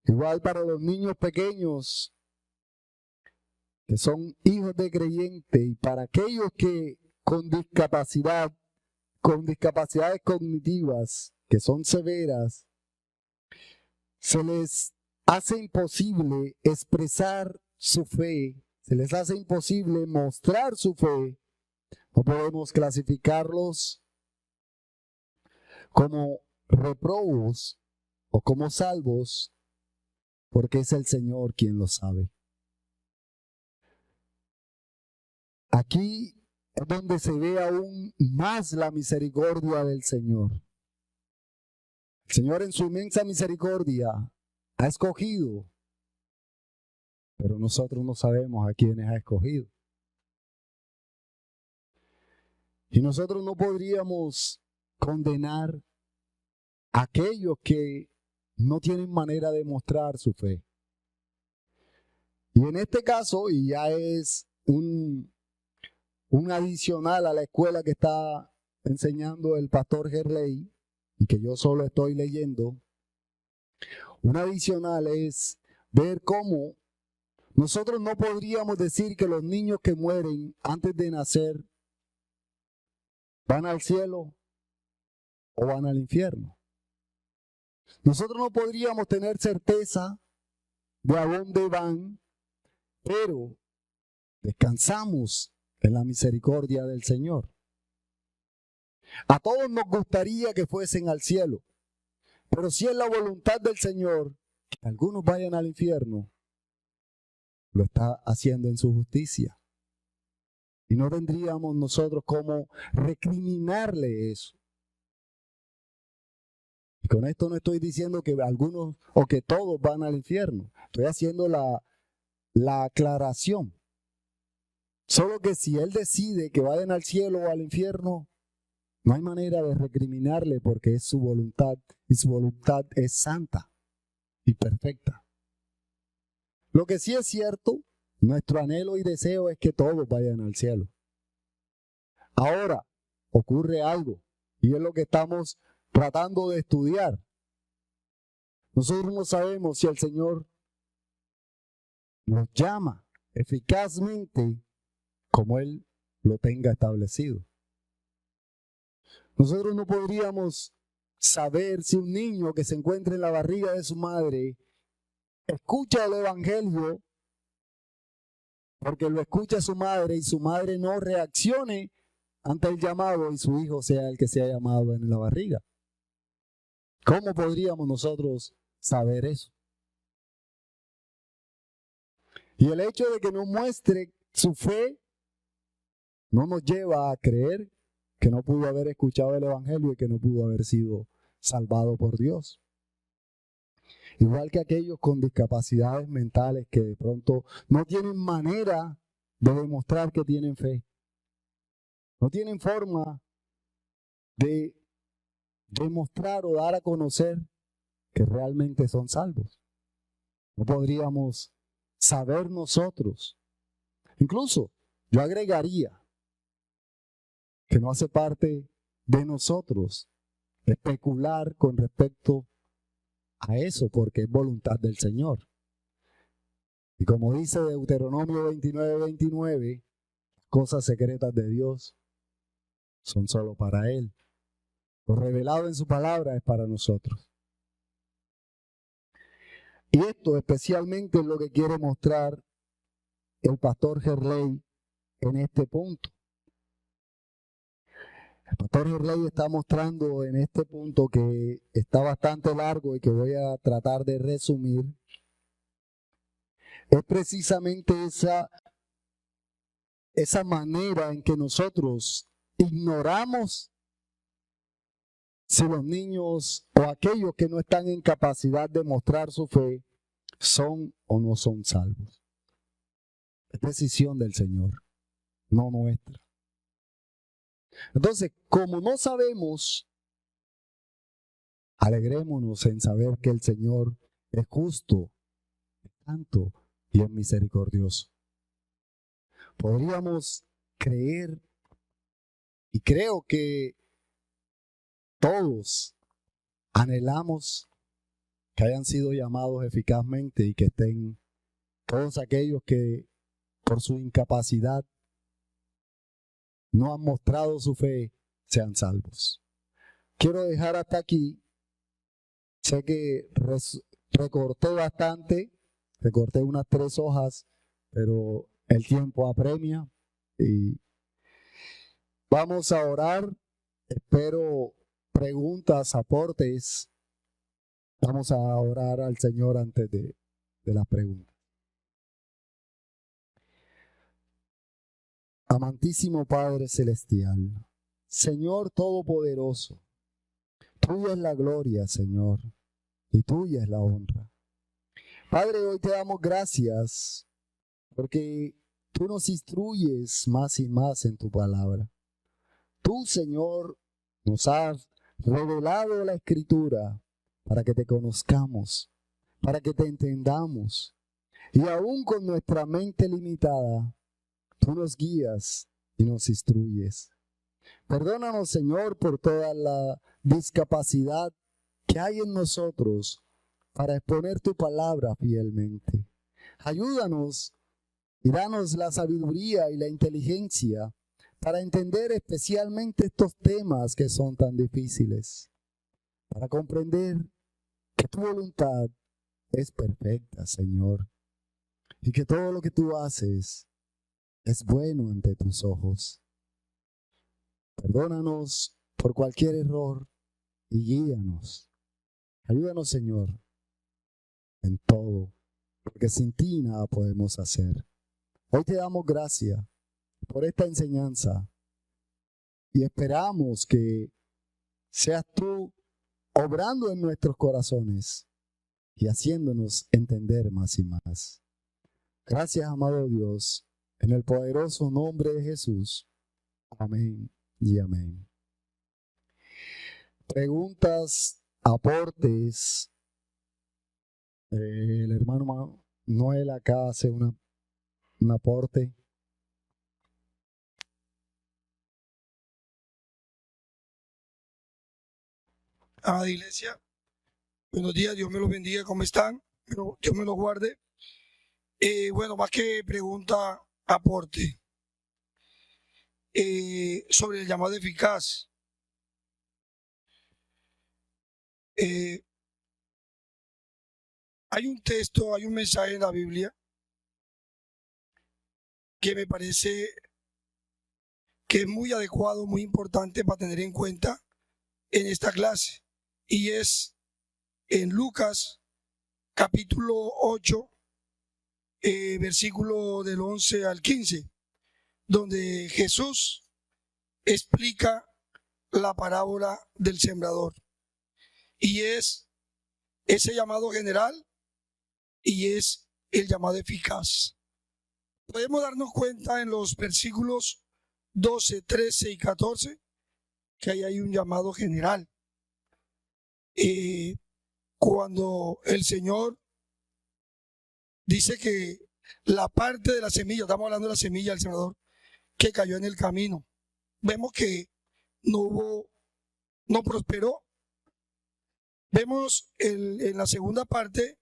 Igual para los niños pequeños que son hijos de creyente y para aquellos que con discapacidades cognitivas que son severas, se les hace imposible expresar su fe se les hace imposible mostrar su fe, no podemos clasificarlos como reprobos o como salvos, porque es el Señor quien lo sabe. Aquí es donde se ve aún más la misericordia del Señor. El Señor en su inmensa misericordia ha escogido, pero nosotros no sabemos a quiénes ha escogido. Y nosotros no podríamos condenar a aquellos que no tienen manera de mostrar su fe. Y en este caso, y ya es un adicional a la escuela que está enseñando el pastor Gerley, y que yo solo estoy leyendo, un adicional es ver cómo nosotros no podríamos decir que los niños que mueren antes de nacer van al cielo o van al infierno. Nosotros no podríamos tener certeza de a dónde van, pero descansamos en la misericordia del Señor. A todos nos gustaría que fuesen al cielo, pero si es la voluntad del Señor que algunos vayan al infierno, lo está haciendo en su justicia. Y no tendríamos nosotros cómo recriminarle eso. Y con esto no estoy diciendo que algunos o que todos van al infierno. Estoy haciendo la aclaración. Solo que si Él decide que vayan al cielo o al infierno, no hay manera de recriminarle porque es su voluntad y su voluntad es santa y perfecta. Lo que sí es cierto, nuestro anhelo y deseo es que todos vayan al cielo. Ahora ocurre algo y es lo que estamos tratando de estudiar. Nosotros no sabemos si el Señor nos llama eficazmente como Él lo tenga establecido. Nosotros no podríamos saber si un niño que se encuentra en la barriga de su madre escucha el Evangelio porque lo escucha su madre y su madre no reaccione ante el llamado y su hijo sea el que sea llamado en la barriga. ¿Cómo podríamos nosotros saber eso? Y el hecho de que no muestre su fe no nos lleva a creer que no pudo haber escuchado el Evangelio y que no pudo haber sido salvado por Dios. Igual que aquellos con discapacidades mentales que de pronto no tienen manera de demostrar que tienen fe. No tienen forma de demostrar o dar a conocer que realmente son salvos. No podríamos saber nosotros. Incluso yo agregaría que no hace parte de nosotros especular con respecto a eso, porque es voluntad del Señor. Y como dice Deuteronomio 29:29, cosas secretas de Dios son solo para Él. Lo revelado en su palabra es para nosotros. Y esto especialmente es lo que quiere mostrar el pastor Gerley en este punto. El pastor Gerley está mostrando en este punto que está bastante largo y que voy a tratar de resumir. Es precisamente esa manera en que nosotros ignoramos si los niños o aquellos que no están en capacidad de mostrar su fe son o no son salvos. Es decisión del Señor, no nuestra. Entonces, como no sabemos, alegrémonos en saber que el Señor es justo, santo y es misericordioso. Podríamos creer, y creo que todos anhelamos que hayan sido llamados eficazmente y que estén todos aquellos que por su incapacidad no han mostrado su fe, sean salvos. Quiero dejar hasta aquí. Sé que recorté bastante, recorté unas 3 hojas, pero el tiempo apremia y vamos a orar. Espero preguntas, aportes. Vamos a orar al Señor antes de las preguntas. Amantísimo Padre Celestial, Señor Todopoderoso, tuya es la gloria, Señor, y tuya es la honra. Padre, hoy te damos gracias porque tú nos instruyes más y más en tu palabra. Tú, Señor, nos has revelado la Escritura para que te conozcamos, para que te entendamos. Y aún con nuestra mente limitada, tú nos guías y nos instruyes. Perdónanos, Señor, por toda la discapacidad que hay en nosotros para exponer tu palabra fielmente. Ayúdanos y danos la sabiduría y la inteligencia para entender especialmente estos temas que son tan difíciles, para comprender que tu voluntad es perfecta, Señor, y que todo lo que tú haces es bueno ante tus ojos. Perdónanos por cualquier error y guíanos. Ayúdanos, Señor, en todo, porque sin ti nada podemos hacer. Hoy te damos gracias por esta enseñanza y esperamos que seas tú obrando en nuestros corazones y haciéndonos entender más y más. Gracias, amado Dios, en el poderoso nombre de Jesús. Amén y amén. Preguntas, aportes. El hermano Noel acá hace un aporte. Amada iglesia, buenos días, Dios me los bendiga, ¿cómo están? Dios me los guarde. Bueno, más que pregunta, aporte. Sobre el llamado eficaz. Hay un texto, hay un mensaje en la Biblia que me parece que es muy adecuado, muy importante para tener en cuenta en esta clase. Y es en Lucas capítulo 8, versículo del 11 al 15, donde Jesús explica la parábola del sembrador. Y es ese llamado general y es el llamado eficaz. Podemos darnos cuenta en los versículos 12, 13 y 14 que ahí hay un llamado general. Cuando el Señor dice que la parte de la semilla, estamos hablando de la semilla del sembrador, que cayó en el camino, vemos que no prosperó. Vemos en la segunda parte,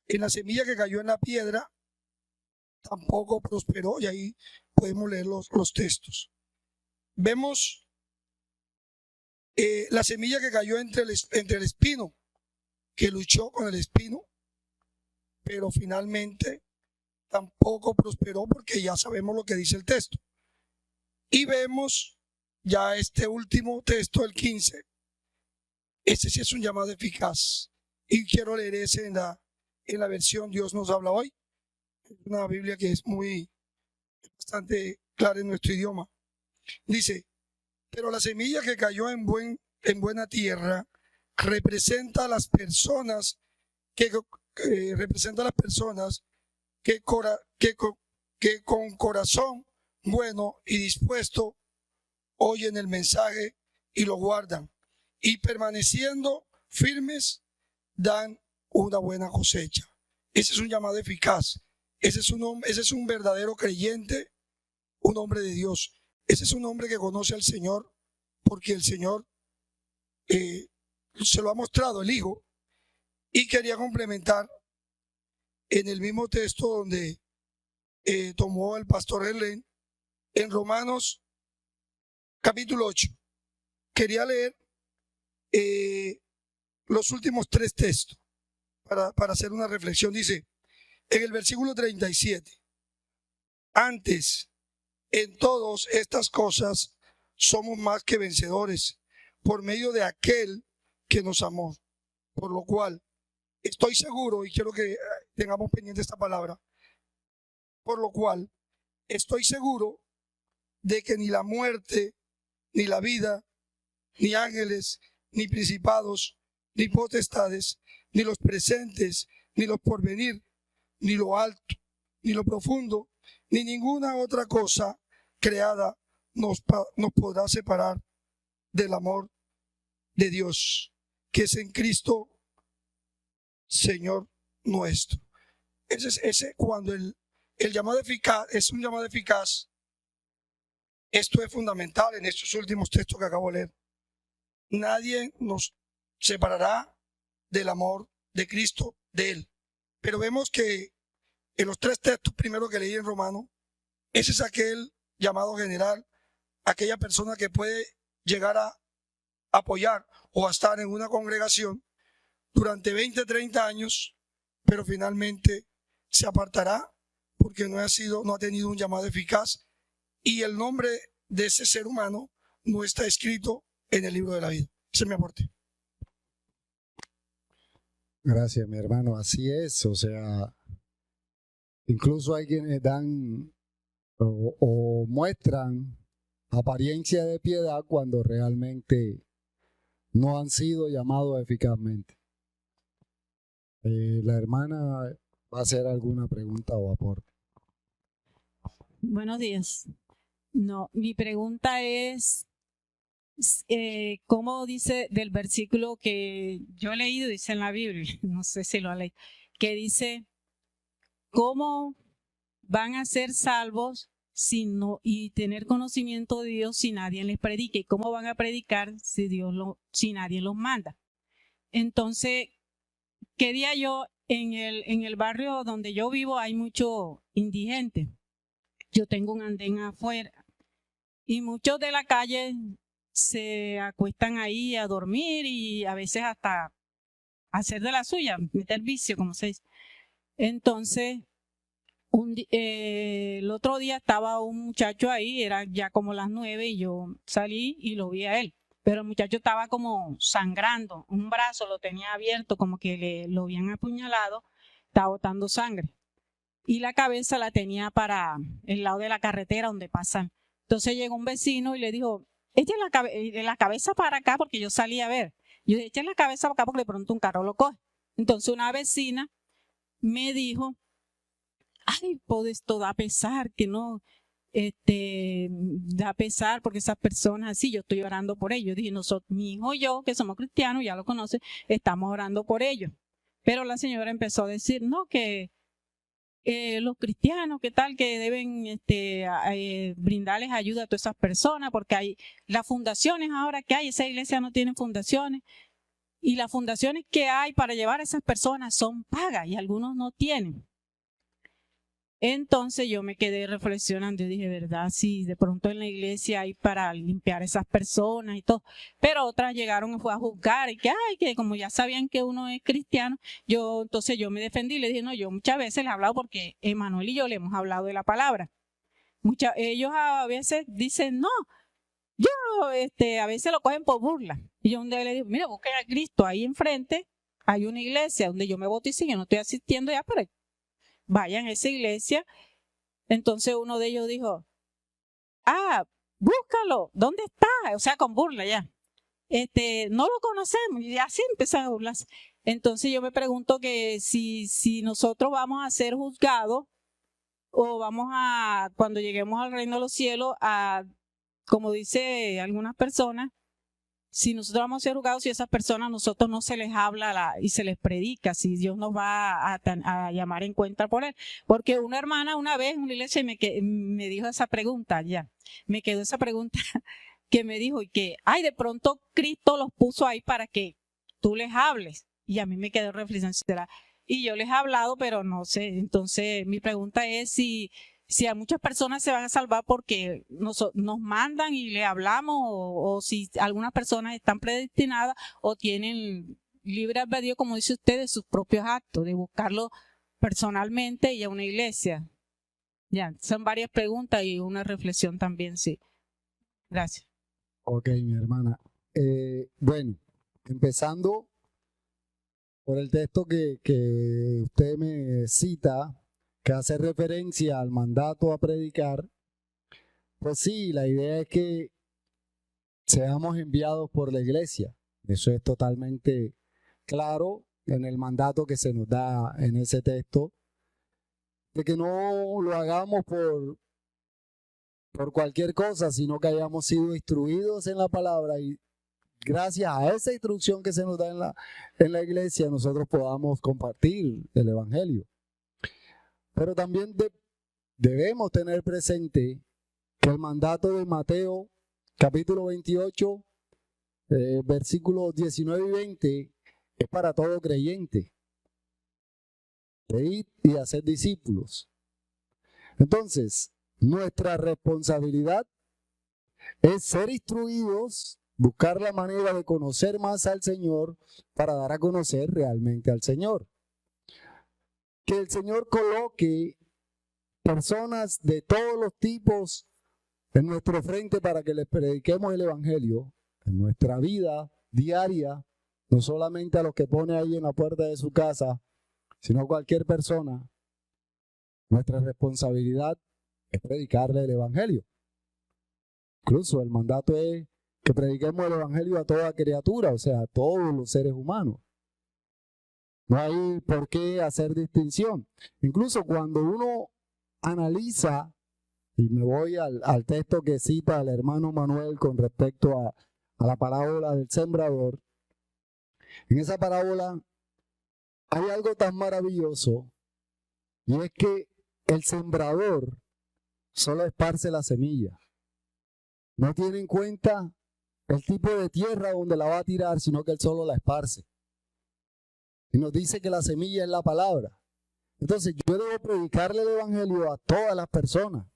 en la semilla que cayó en la piedra, tampoco prosperó, y ahí podemos leer los textos. Vemos la semilla que cayó entre el espino, que luchó con el espino, pero finalmente tampoco prosperó, porque ya sabemos lo que dice el texto. Y vemos ya este último texto, el 15, ese sí es un llamado eficaz. Y quiero leer ese en la versión Dios nos habla hoy. Es una Biblia que es bastante clara en nuestro idioma. Dice: pero la semilla que cayó en buena tierra representa a las personas que con corazón bueno y dispuesto oyen el mensaje y lo guardan, y permaneciendo firmes dan una buena cosecha. Ese es un llamado eficaz. Ese es un verdadero creyente, un hombre de Dios. Ese es un hombre que conoce al Señor, porque el Señor se lo ha mostrado, el Hijo. Y quería complementar en el mismo texto donde tomó el pastor Helen, en Romanos capítulo 8. Quería leer los últimos 3 textos para hacer una reflexión. Dice en el versículo 37: Antes, en todas estas cosas, somos más que vencedores por medio de aquel que nos amó. Por lo cual, estoy seguro, y quiero que tengamos pendiente esta palabra, por lo cual, estoy seguro de que ni la muerte, ni la vida, ni ángeles, ni principados, ni potestades, ni los presentes, ni los porvenir, ni lo alto, ni lo profundo, ni ninguna otra cosa creada nos podrá separar del amor de Dios, que es en Cristo, Señor nuestro. Ese cuando el llamado eficaz es un llamado eficaz, esto es fundamental en estos últimos textos que acabo de leer. Nadie nos separará del amor de Cristo, de Él. Pero vemos que en los 3 textos primero que leí en Romano, ese es aquel llamado general, aquella persona que puede llegar a apoyar o a estar en una congregación durante 20, 30 años, pero finalmente se apartará porque no ha tenido un llamado eficaz y el nombre de ese ser humano no está escrito en el libro de la vida. Ese es mi aporte. Gracias, mi hermano. Así es, o sea, incluso hay quienes dan o muestran apariencia de piedad cuando realmente no han sido llamados eficazmente. La hermana va a hacer alguna pregunta o aporte. Buenos días. No, mi pregunta es, ¿cómo dice del versículo que yo he leído, dice en la Biblia, no sé si lo ha leído, que dice, ¿cómo van a ser salvos y tener conocimiento de Dios si nadie les predique? ¿Y cómo van a predicar si nadie los manda? Entonces, quería yo, en el barrio donde yo vivo hay mucho indigente. Yo tengo un andén afuera y muchos de la calle se acuestan ahí a dormir y a veces hasta hacer de la suya, meter vicio, como se dice. Entonces, el otro día estaba un muchacho ahí, era ya como las 9 y yo salí y lo vi a él. Pero el muchacho estaba como sangrando, un brazo lo tenía abierto, como que lo habían apuñalado, estaba botando sangre. Y la cabeza la tenía para el lado de la carretera donde pasan. Entonces llegó un vecino y le dijo, echa la cabeza para acá, porque yo salí a ver. Yo dije, echa la cabeza para acá porque de pronto un carro lo coge. Entonces una vecina me dijo, ay, pues esto da pesar, que no, da pesar porque esas personas así, yo estoy orando por ellos. Dije, mi hijo y yo, que somos cristianos, ya lo conocen, estamos orando por ellos. Pero la señora empezó a decir, no, que los cristianos, que tal, que deben brindarles ayuda a todas esas personas, porque hay las fundaciones ahora que hay, esa iglesia no tiene fundaciones, y las fundaciones que hay para llevar a esas personas son pagas y algunos no tienen. Entonces yo me quedé reflexionando y dije, ¿verdad? Sí, de pronto en la iglesia hay para limpiar a esas personas y todo. Pero otras llegaron y fue a juzgar y que como ya sabían que uno es cristiano, entonces yo me defendí y le dije, no, yo muchas veces les he hablado porque Emanuel y yo le hemos hablado de la palabra. Ellos a veces dicen, no, yo a veces lo cogen por burla. Y yo un día le digo, mira, busquen a Cristo ahí enfrente, hay una iglesia donde yo me bauticé, yo no estoy asistiendo ya, pero vayan a esa iglesia. Entonces uno de ellos dijo, búscalo, ¿dónde está? O sea, con burla ya. No lo conocemos, y así empiezan a burlarse. Entonces yo me pregunto que si nosotros vamos a ser juzgados o vamos a, cuando lleguemos al reino de los cielos, como dice algunas personas, si nosotros vamos a ser juzgados, si a esas personas nosotros no se les habla y se les predica, si Dios nos va a llamar en cuenta por él. Porque una hermana una vez en una iglesia me dijo esa pregunta, me quedó esa pregunta que me dijo, y que, de pronto Cristo los puso ahí para que tú les hables. Y a mí me quedó reflexionando. Y yo les he hablado, pero no sé. Entonces mi pregunta es si a muchas personas se van a salvar porque nos mandan y le hablamos, o si algunas personas están predestinadas o tienen libre albedrío, como dice usted, de sus propios actos, de buscarlo personalmente y a una iglesia. Ya, son varias preguntas y una reflexión también, sí. Gracias. Ok, mi hermana. Bueno, empezando por el texto que usted me cita, que hace referencia al mandato a predicar, pues sí, la idea es que seamos enviados por la iglesia. Eso es totalmente claro en el mandato que se nos da en ese texto, de que no lo hagamos por cualquier cosa, sino que hayamos sido instruidos en la palabra y gracias a esa instrucción que se nos da en la iglesia, nosotros podamos compartir el evangelio. Pero también debemos tener presente que el mandato de Mateo, capítulo 28, versículos 19 y 20, es para todo creyente. De ir y hacer discípulos. Entonces, nuestra responsabilidad es ser instruidos, buscar la manera de conocer más al Señor para dar a conocer realmente al Señor. Que el Señor coloque personas de todos los tipos en nuestro frente para que les prediquemos el Evangelio en nuestra vida diaria, no solamente a los que pone ahí en la puerta de su casa, sino a cualquier persona. Nuestra responsabilidad es predicarle el Evangelio. Incluso el mandato es que prediquemos el Evangelio a toda criatura, o sea, a todos los seres humanos. No hay por qué hacer distinción. Incluso cuando uno analiza, y me voy al texto que cita el hermano Manuel con respecto a la parábola del sembrador, en esa parábola hay algo tan maravilloso, y es que el sembrador solo esparce la semilla. No tiene en cuenta el tipo de tierra donde la va a tirar, sino que él solo la esparce. Y nos dice que la semilla es la palabra. Entonces yo debo predicarle el evangelio a todas las personas,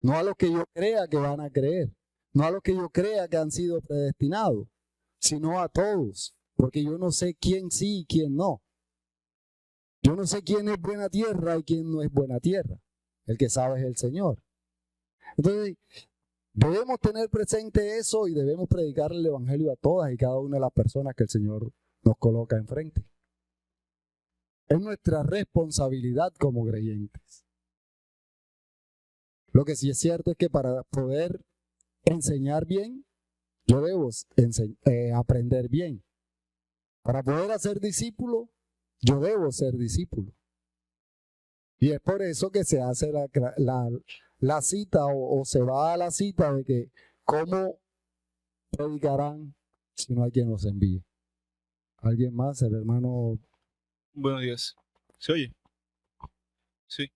no a los que yo crea que van a creer, no a los que yo crea que han sido predestinados, sino a todos, porque yo no sé quién sí y quién no. Yo no sé quién es buena tierra y quién no es buena tierra. El que sabe es el Señor. Entonces, debemos tener presente eso y debemos predicarle el evangelio a todas y cada una de las personas que el Señor nos coloca enfrente. Es nuestra responsabilidad como creyentes. Lo que sí es cierto es que para poder enseñar bien, yo debo aprender bien. Para poder hacer discípulo, yo debo ser discípulo. Y es por eso que se hace la cita o se va a la cita de que cómo predicarán si no hay quien los envíe. ¿Alguien más? El hermano. Buenos días. ¿Se oye? Sí.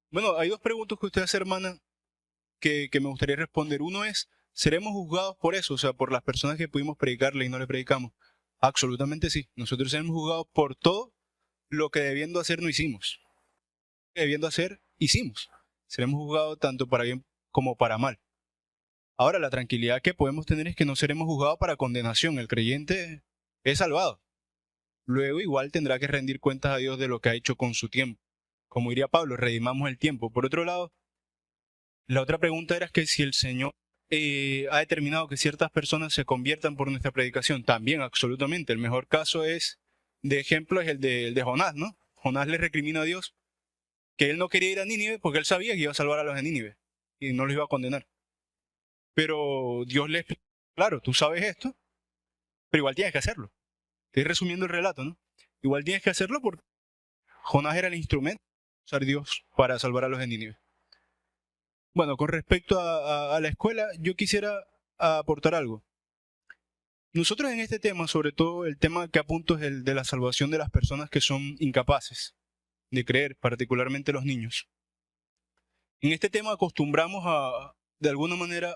Bueno, hay dos preguntas que usted hace, hermana, que me gustaría responder. Uno es, ¿seremos juzgados por eso? O sea, por las personas que pudimos predicarle y no le predicamos. Absolutamente sí. Nosotros seremos juzgados por todo lo que debiendo hacer no hicimos. Debiendo hacer, hicimos. Seremos juzgados tanto para bien como para mal. Ahora, la tranquilidad que podemos tener es que no seremos juzgados para condenación. El creyente es salvado. Luego igual tendrá que rendir cuentas a Dios de lo que ha hecho con su tiempo. Como diría Pablo, redimamos el tiempo. Por otro lado, la otra pregunta era que si el Señor ha determinado que ciertas personas se conviertan por nuestra predicación. También, absolutamente. El mejor caso es, de ejemplo, es el de Jonás, ¿no? Jonás le recrimina a Dios que él no quería ir a Nínive porque él sabía que iba a salvar a los de Nínive y no los iba a condenar. Pero Dios le explica, claro, tú sabes esto, pero igual tienes que hacerlo. Estoy resumiendo el relato, ¿no? Igual tienes que hacerlo porque Jonás era el instrumento de usar Dios para salvar a los de Nínive. Bueno, con respecto a la escuela, yo quisiera aportar algo. Nosotros en este tema, sobre todo el tema que apunto es el de la salvación de las personas que son incapaces de creer, particularmente los niños. En este tema acostumbramos de alguna manera,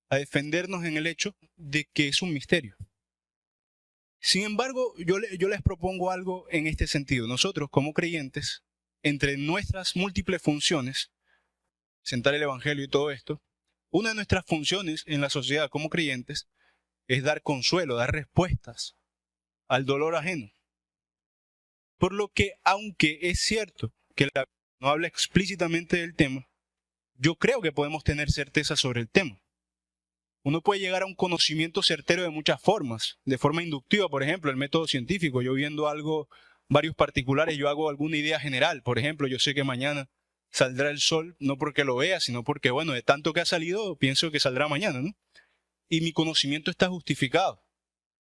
a defendernos en el hecho de que es un misterio. Sin embargo, yo les propongo algo en este sentido. Nosotros, como creyentes, entre nuestras múltiples funciones, presentar el evangelio y todo esto, una de nuestras funciones en la sociedad como creyentes es dar consuelo, dar respuestas al dolor ajeno. Por lo que, aunque es cierto que la no habla explícitamente del tema, yo creo que podemos tener certeza sobre el tema. Uno puede llegar a un conocimiento certero de muchas formas, de forma inductiva, por ejemplo, el método científico. Yo viendo algo, varios particulares, yo hago alguna idea general. Por ejemplo, yo sé que mañana saldrá el sol, no porque lo vea, sino porque, bueno, de tanto que ha salido, pienso que saldrá mañana, ¿no? Y mi conocimiento está justificado.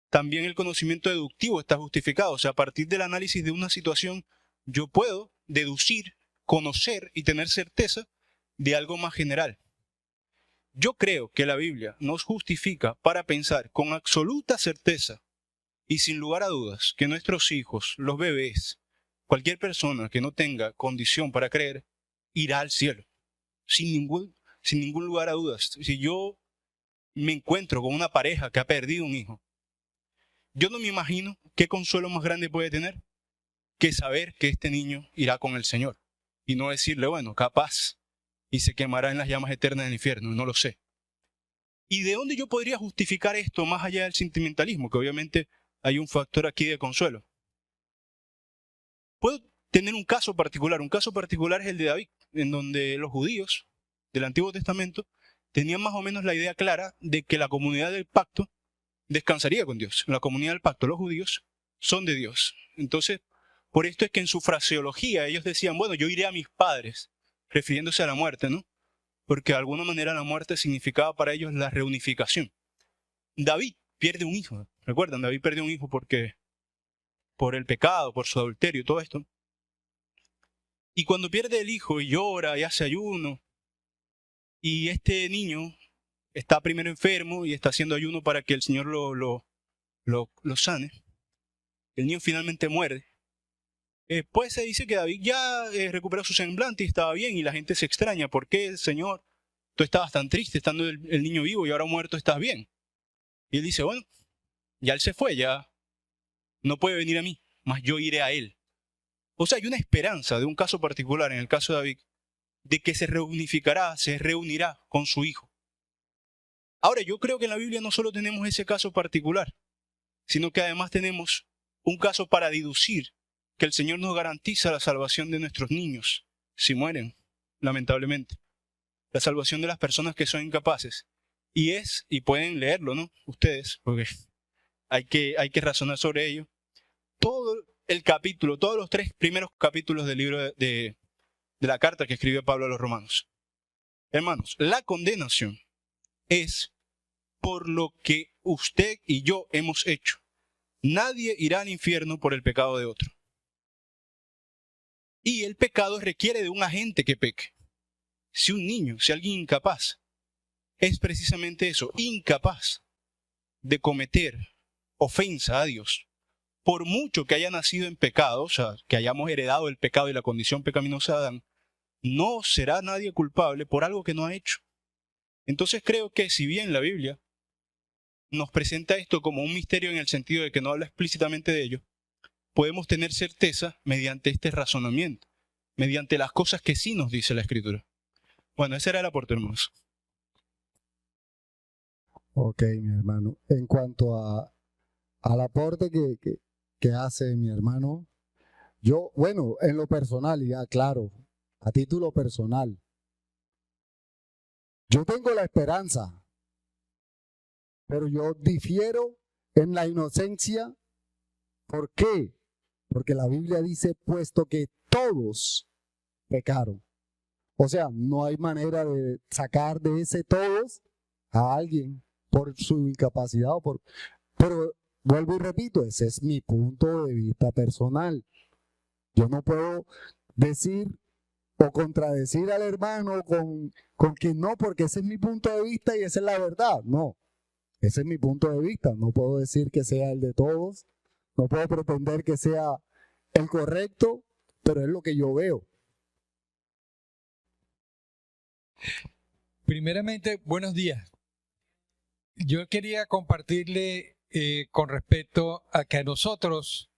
También el conocimiento deductivo está justificado. O sea, a partir del análisis de una situación, yo puedo deducir, conocer y tener certeza de algo más general. Yo creo que la Biblia nos justifica para pensar con absoluta certeza y sin lugar a dudas que nuestros hijos, los bebés, cualquier persona que no tenga condición para creer, irá al cielo. Sin ningún lugar a dudas. Si yo me encuentro con una pareja que ha perdido un hijo, yo no me imagino qué consuelo más grande puede tener que saber que este niño irá con el Señor. Y no decirle, bueno, capaz, y se quemará en las llamas eternas del infierno, no lo sé. ¿Y de dónde yo podría justificar esto más allá del sentimentalismo? Que obviamente hay un factor aquí de consuelo. Puedo tener un caso particular es el de David, en donde los judíos del Antiguo Testamento tenían más o menos la idea clara de que la comunidad del pacto descansaría con Dios. En la comunidad del pacto los judíos son de Dios. Entonces, por esto es que en su fraseología ellos decían, bueno, yo iré a mis padres, refiriéndose a la muerte, ¿no? Porque de alguna manera la muerte significaba para ellos la reunificación. David pierde un hijo, ¿recuerdan? David perdió un hijo por el pecado, por su adulterio, todo esto. Y cuando pierde el hijo y llora y hace ayuno, y este niño está primero enfermo y está haciendo ayuno para que el Señor lo sane, el niño finalmente muere. Pues se dice que David ya recuperó su semblante y estaba bien, y la gente se extraña. ¿Por qué, Señor? Tú estabas tan triste estando el niño vivo y ahora muerto estás bien. Y él dice, bueno, ya él se fue, ya no puede venir a mí, mas yo iré a él. O sea, hay una esperanza de un caso particular, en el caso de David, de que se reunificará, se reunirá con su hijo. Ahora, yo creo que en la Biblia no solo tenemos ese caso particular, sino que además tenemos un caso para deducir que el Señor nos garantiza la salvación de nuestros niños, si mueren, lamentablemente. La salvación de las personas que son incapaces. Y pueden leerlo, ¿no? Ustedes, porque hay que razonar sobre ello. Todo el capítulo, todos los 3 primeros capítulos del libro de la carta que escribió Pablo a los romanos. Hermanos, la condenación es por lo que usted y yo hemos hecho. Nadie irá al infierno por el pecado de otro. Y el pecado requiere de un agente que peque. Si un niño, si alguien incapaz, es precisamente eso, incapaz de cometer ofensa a Dios, por mucho que haya nacido en pecado, o sea, que hayamos heredado el pecado y la condición pecaminosa de Adán, no será nadie culpable por algo que no ha hecho. Entonces creo que si bien la Biblia nos presenta esto como un misterio en el sentido de que no habla explícitamente de ello, podemos tener certeza mediante este razonamiento, mediante las cosas que sí nos dice la Escritura. Bueno, ese era el aporte, hermanos. Ok, mi hermano. En cuanto al aporte que hace mi hermano, yo, bueno, en lo personal, ya claro, a título personal, yo tengo la esperanza, pero yo difiero en la inocencia. ¿Por qué? Porque la Biblia dice, puesto que todos pecaron. O sea, no hay manera de sacar de ese todos a alguien por su incapacidad pero vuelvo y repito, ese es mi punto de vista personal. Yo no puedo decir o contradecir al hermano con quien no, porque ese es mi punto de vista y esa es la verdad. No, ese es mi punto de vista. No puedo decir que sea el de todos, no puedo pretender que sea el correcto, pero es lo que yo veo. Primeramente, buenos días. Yo quería compartirle con respecto a que a nosotros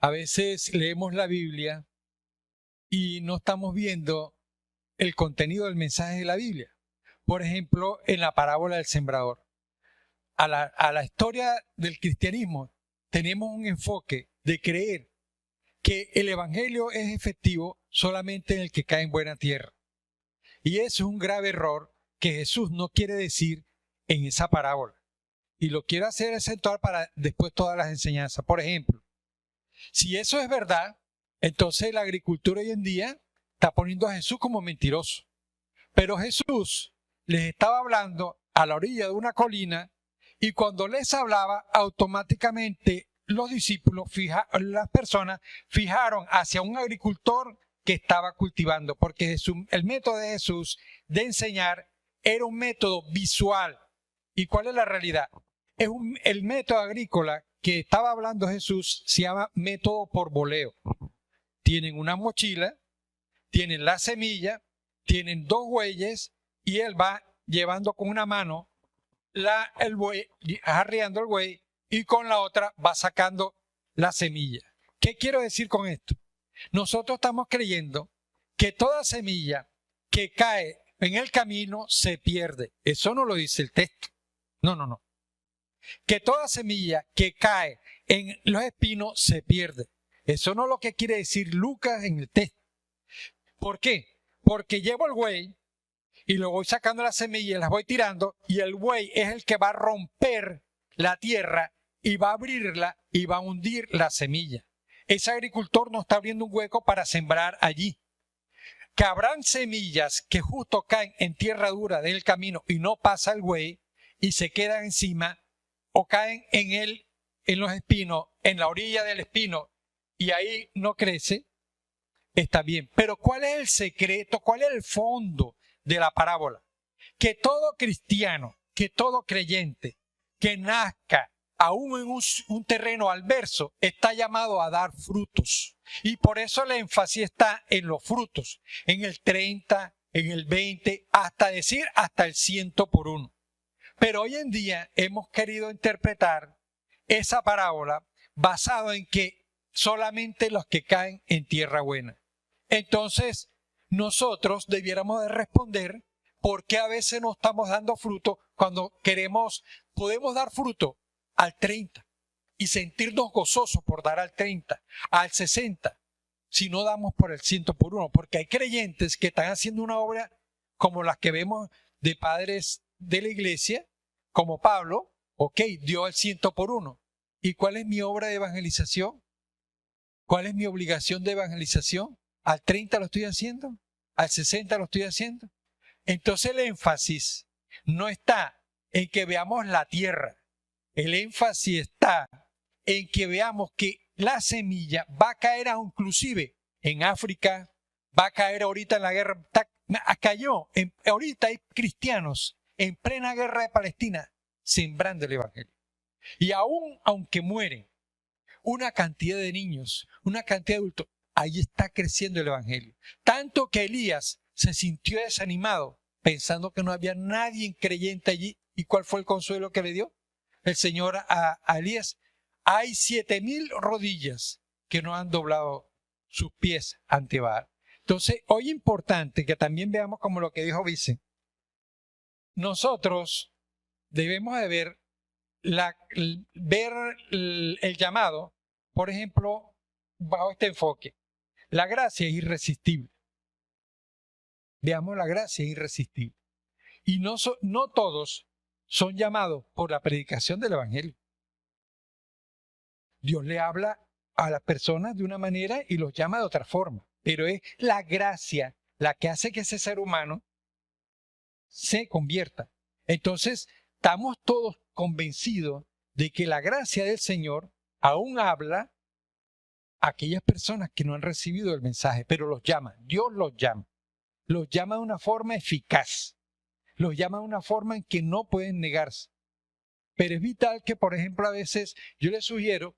a veces leemos la Biblia y no estamos viendo el contenido del mensaje de la Biblia. Por ejemplo, en la parábola del sembrador. A la historia del cristianismo tenemos un enfoque de creer que el evangelio es efectivo solamente en el que cae en buena tierra. Y eso es un grave error que Jesús no quiere decir en esa parábola. Y lo quiero hacer acentuar para después todas las enseñanzas. Por ejemplo, si eso es verdad, entonces la agricultura hoy en día está poniendo a Jesús como mentiroso. Pero Jesús les estaba hablando a la orilla de una colina y cuando les hablaba, automáticamente los discípulos, las personas, fijaron hacia un agricultor que estaba cultivando, porque el método de Jesús de enseñar era un método visual. ¿Y cuál es la realidad? El método agrícola que estaba hablando Jesús se llama método por voleo. Tienen una mochila, tienen la semilla, tienen 2 bueyes y él va llevando con una mano el buey, arriando el buey, y con la otra va sacando la semilla. ¿Qué quiero decir con esto? Nosotros estamos creyendo que toda semilla que cae en el camino se pierde. Eso no lo dice el texto. No. Que toda semilla que cae en los espinos se pierde. Eso no es lo que quiere decir Lucas en el texto. ¿Por qué? Porque llevo el buey y lo voy sacando las semillas, las voy tirando, y el buey es el que va a romper la tierra y va a abrirla y va a hundir la semilla. Ese agricultor no está abriendo un hueco para sembrar allí. Que habrán semillas que justo caen en tierra dura del camino y no pasa el buey y se quedan encima, o caen en los espinos, en la orilla del espino, y ahí no crece, está bien. Pero ¿cuál es el secreto? ¿Cuál es el fondo de la parábola? Que todo cristiano, que todo creyente que nazca aún en un terreno adverso está llamado a dar frutos. Y por eso el énfasis está en los frutos, en el 30, en el 20, hasta el 100 por 1. Pero hoy en día hemos querido interpretar esa parábola basado en que solamente los que caen en tierra buena. Entonces, nosotros debiéramos de responder por qué a veces no estamos dando fruto cuando podemos dar fruto al 30 y sentirnos gozosos por dar al 30, al 60, si no damos por el 100 por 1, porque hay creyentes que están haciendo una obra como las que vemos de padres de la iglesia, como Pablo, dio el 100 por 1. ¿Y cuál es mi obra de evangelización? ¿Cuál es mi obligación de evangelización? ¿Al 30 lo estoy haciendo? ¿Al 60 lo estoy haciendo? Entonces el énfasis no está en que veamos la tierra. El énfasis está en que veamos que la semilla va a caer inclusive en África, va a caer ahorita en la guerra. Ahorita hay cristianos en plena guerra de Palestina sembrando el evangelio. Y aunque mueren una cantidad de niños, una cantidad de adultos, ahí está creciendo el evangelio. Tanto que Elías se sintió desanimado pensando que no había nadie creyente allí. ¿Y cuál fue el consuelo que le dio el Señor a Elías? Hay 7,000 rodillas que no han doblado sus pies ante Baal. Entonces, hoy es importante que también veamos como lo que dijo Vicen. Nosotros debemos de ver el llamado, por ejemplo, bajo este enfoque. La gracia es irresistible. Veamos, la gracia es irresistible. Y no todos son llamados por la predicación del evangelio. Dios le habla a las personas de una manera y los llama de otra forma. Pero es la gracia la que hace que ese ser humano se convierta. Entonces, estamos todos convencidos de que la gracia del Señor aún habla a aquellas personas que no han recibido el mensaje, pero los llama, Dios los llama de una forma eficaz, los llama de una forma en que no pueden negarse. Pero es vital que, por ejemplo, a veces yo les sugiero,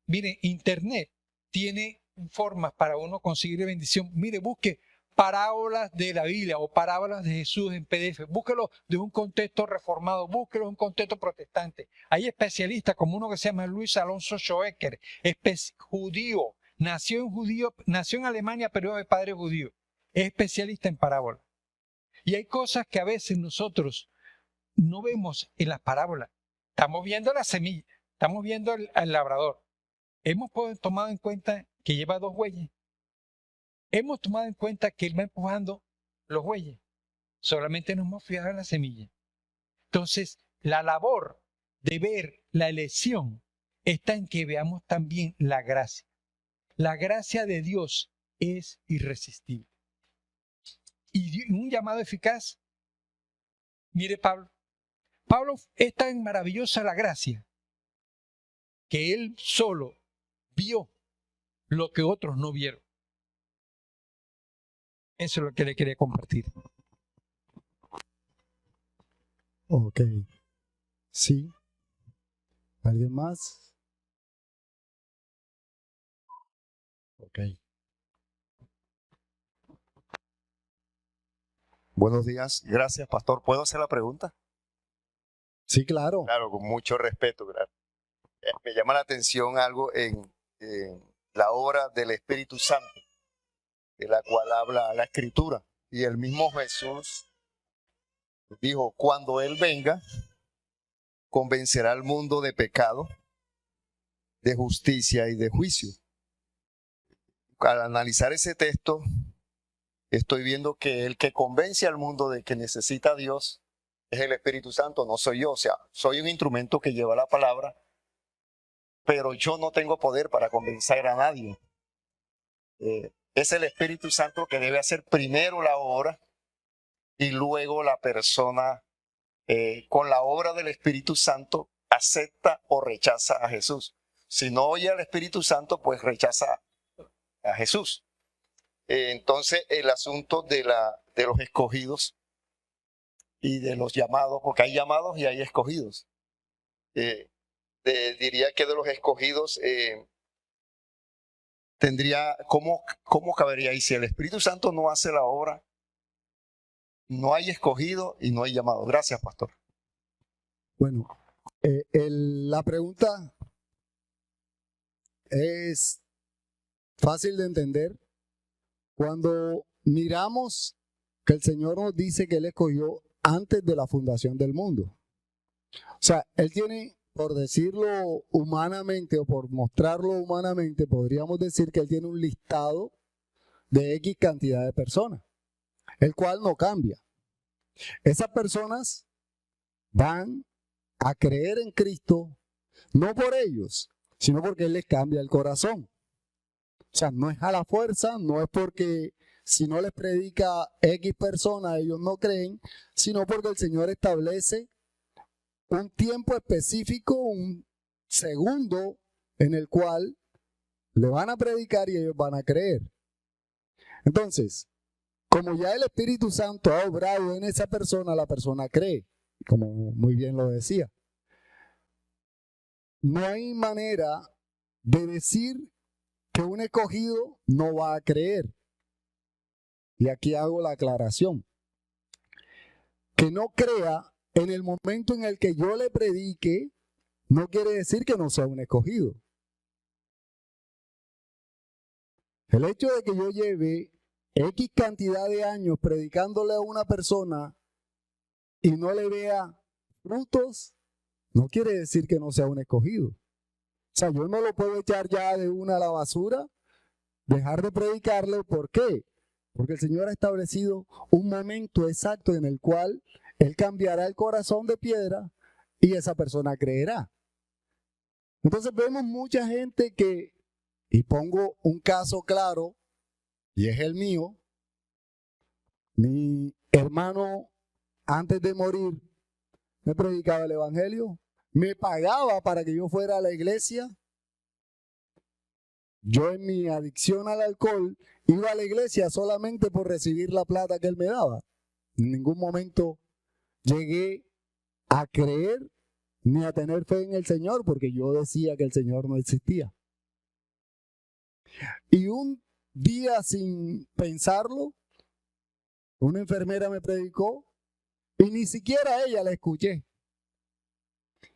mire, Internet tiene formas para uno conseguir bendición. Mire, busque parábolas de la Biblia o parábolas de Jesús en PDF. Búsquelo de un contexto reformado, búsquelo de un contexto protestante. Hay especialistas como uno que se llama Luis Alonso Schoecker, judío, nació en Alemania, pero es de padre judío. Es especialista en parábolas. Y hay cosas que a veces nosotros no vemos en las parábolas. Estamos viendo la semilla, estamos viendo al labrador. Hemos tomado en cuenta que lleva 2 bueyes. hemos tomado en cuenta que Él va empujando los bueyes. Solamente nos hemos fijado en la semilla. Entonces, la labor de ver la elección está en que veamos también la gracia. La gracia de Dios es irresistible. Y un llamado eficaz, mire Pablo. Pablo es tan maravillosa la gracia que él solo vio lo que otros no vieron. Eso es lo que le quería compartir. Ok. Sí. ¿Alguien más? Ok. Buenos días. Gracias, pastor. ¿Puedo hacer la pregunta? Sí, claro. Claro, con mucho respeto. Me llama la atención algo en la obra del Espíritu Santo, de la cual habla la Escritura. Y el mismo Jesús dijo, cuando Él venga, convencerá al mundo de pecado, de justicia y de juicio. Al analizar ese texto, estoy viendo que el que convence al mundo de que necesita a Dios es el Espíritu Santo, no soy yo. O sea, soy un instrumento que lleva la palabra, pero yo no tengo poder para convencer a nadie. Es el Espíritu Santo que debe hacer primero la obra y luego la persona, con la obra del Espíritu Santo, acepta o rechaza a Jesús. Si no oye al Espíritu Santo, pues rechaza a Jesús. Entonces, el asunto de los escogidos y de los llamados, porque hay llamados y hay escogidos. Diría que de los escogidos tendría, ¿cómo cabería? Y si el Espíritu Santo no hace la obra, no hay escogido y no hay llamado. Gracias, pastor. Bueno, la pregunta es fácil de entender. Cuando miramos que el Señor nos dice que Él escogió antes de la fundación del mundo. O sea, Él tiene, por decirlo humanamente o por mostrarlo humanamente, podríamos decir que Él tiene un listado de X cantidad de personas, el cual no cambia. Esas personas van a creer en Cristo, no por ellos, sino porque Él les cambia el corazón. O sea, no es a la fuerza, no es porque si no les predica X persona ellos no creen, sino porque el Señor establece un tiempo específico, un segundo en el cual le van a predicar y ellos van a creer. Entonces, como ya el Espíritu Santo ha obrado en esa persona, la persona cree, como muy bien lo decía. No hay manera de decir que un escogido no va a creer. Y aquí hago la aclaración. Que no crea en el momento en el que yo le predique, no quiere decir que no sea un escogido. El hecho de que yo lleve X cantidad de años predicándole a una persona y no le vea frutos, no quiere decir que no sea un escogido. O sea, yo no lo puedo echar ya de una a la basura, dejar de predicarle. ¿Por qué? Porque el Señor ha establecido un momento exacto en el cual Él cambiará el corazón de piedra y esa persona creerá. Entonces vemos mucha gente que, y pongo un caso claro, y es el mío. Mi hermano, antes de morir, me predicaba el evangelio, me pagaba para que yo fuera a la iglesia. Yo en mi adicción al alcohol iba a la iglesia solamente por recibir la plata que él me daba. En ningún momento llegué a creer ni a tener fe en el Señor, porque yo decía que el Señor no existía. Y un día, sin pensarlo, una enfermera me predicó y ni siquiera a ella la escuché.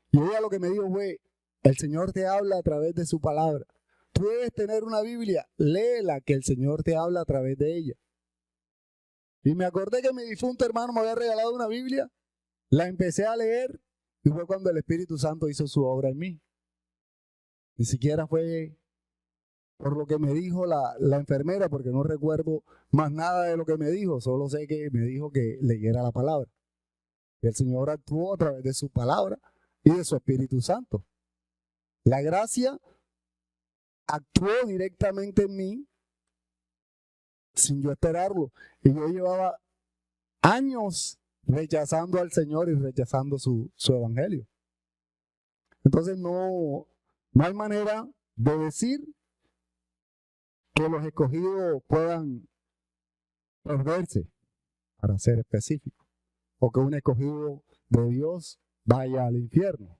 Y ella lo que me dijo fue: el Señor te habla a través de su palabra. Tú debes tener una Biblia, léela, que el Señor te habla a través de ella. Y me acordé que mi difunto hermano me había regalado una Biblia, la empecé a leer y fue cuando el Espíritu Santo hizo su obra en mí. Ni siquiera fue por lo que me dijo la enfermera, porque no recuerdo más nada de lo que me dijo, solo sé que me dijo que leyera la palabra. Y el Señor actuó a través de su palabra y de su Espíritu Santo. La gracia actuó directamente en mí sin yo esperarlo. Y yo llevaba años rechazando al Señor y rechazando su evangelio. Entonces no hay manera de decir que los escogidos puedan perderse, para ser específico, o que un escogido de Dios vaya al infierno.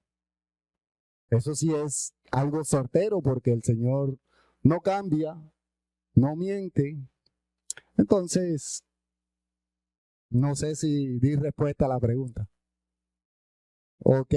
Eso sí es algo certero, porque el Señor no cambia, no miente. Entonces, no sé si di respuesta a la pregunta. Ok,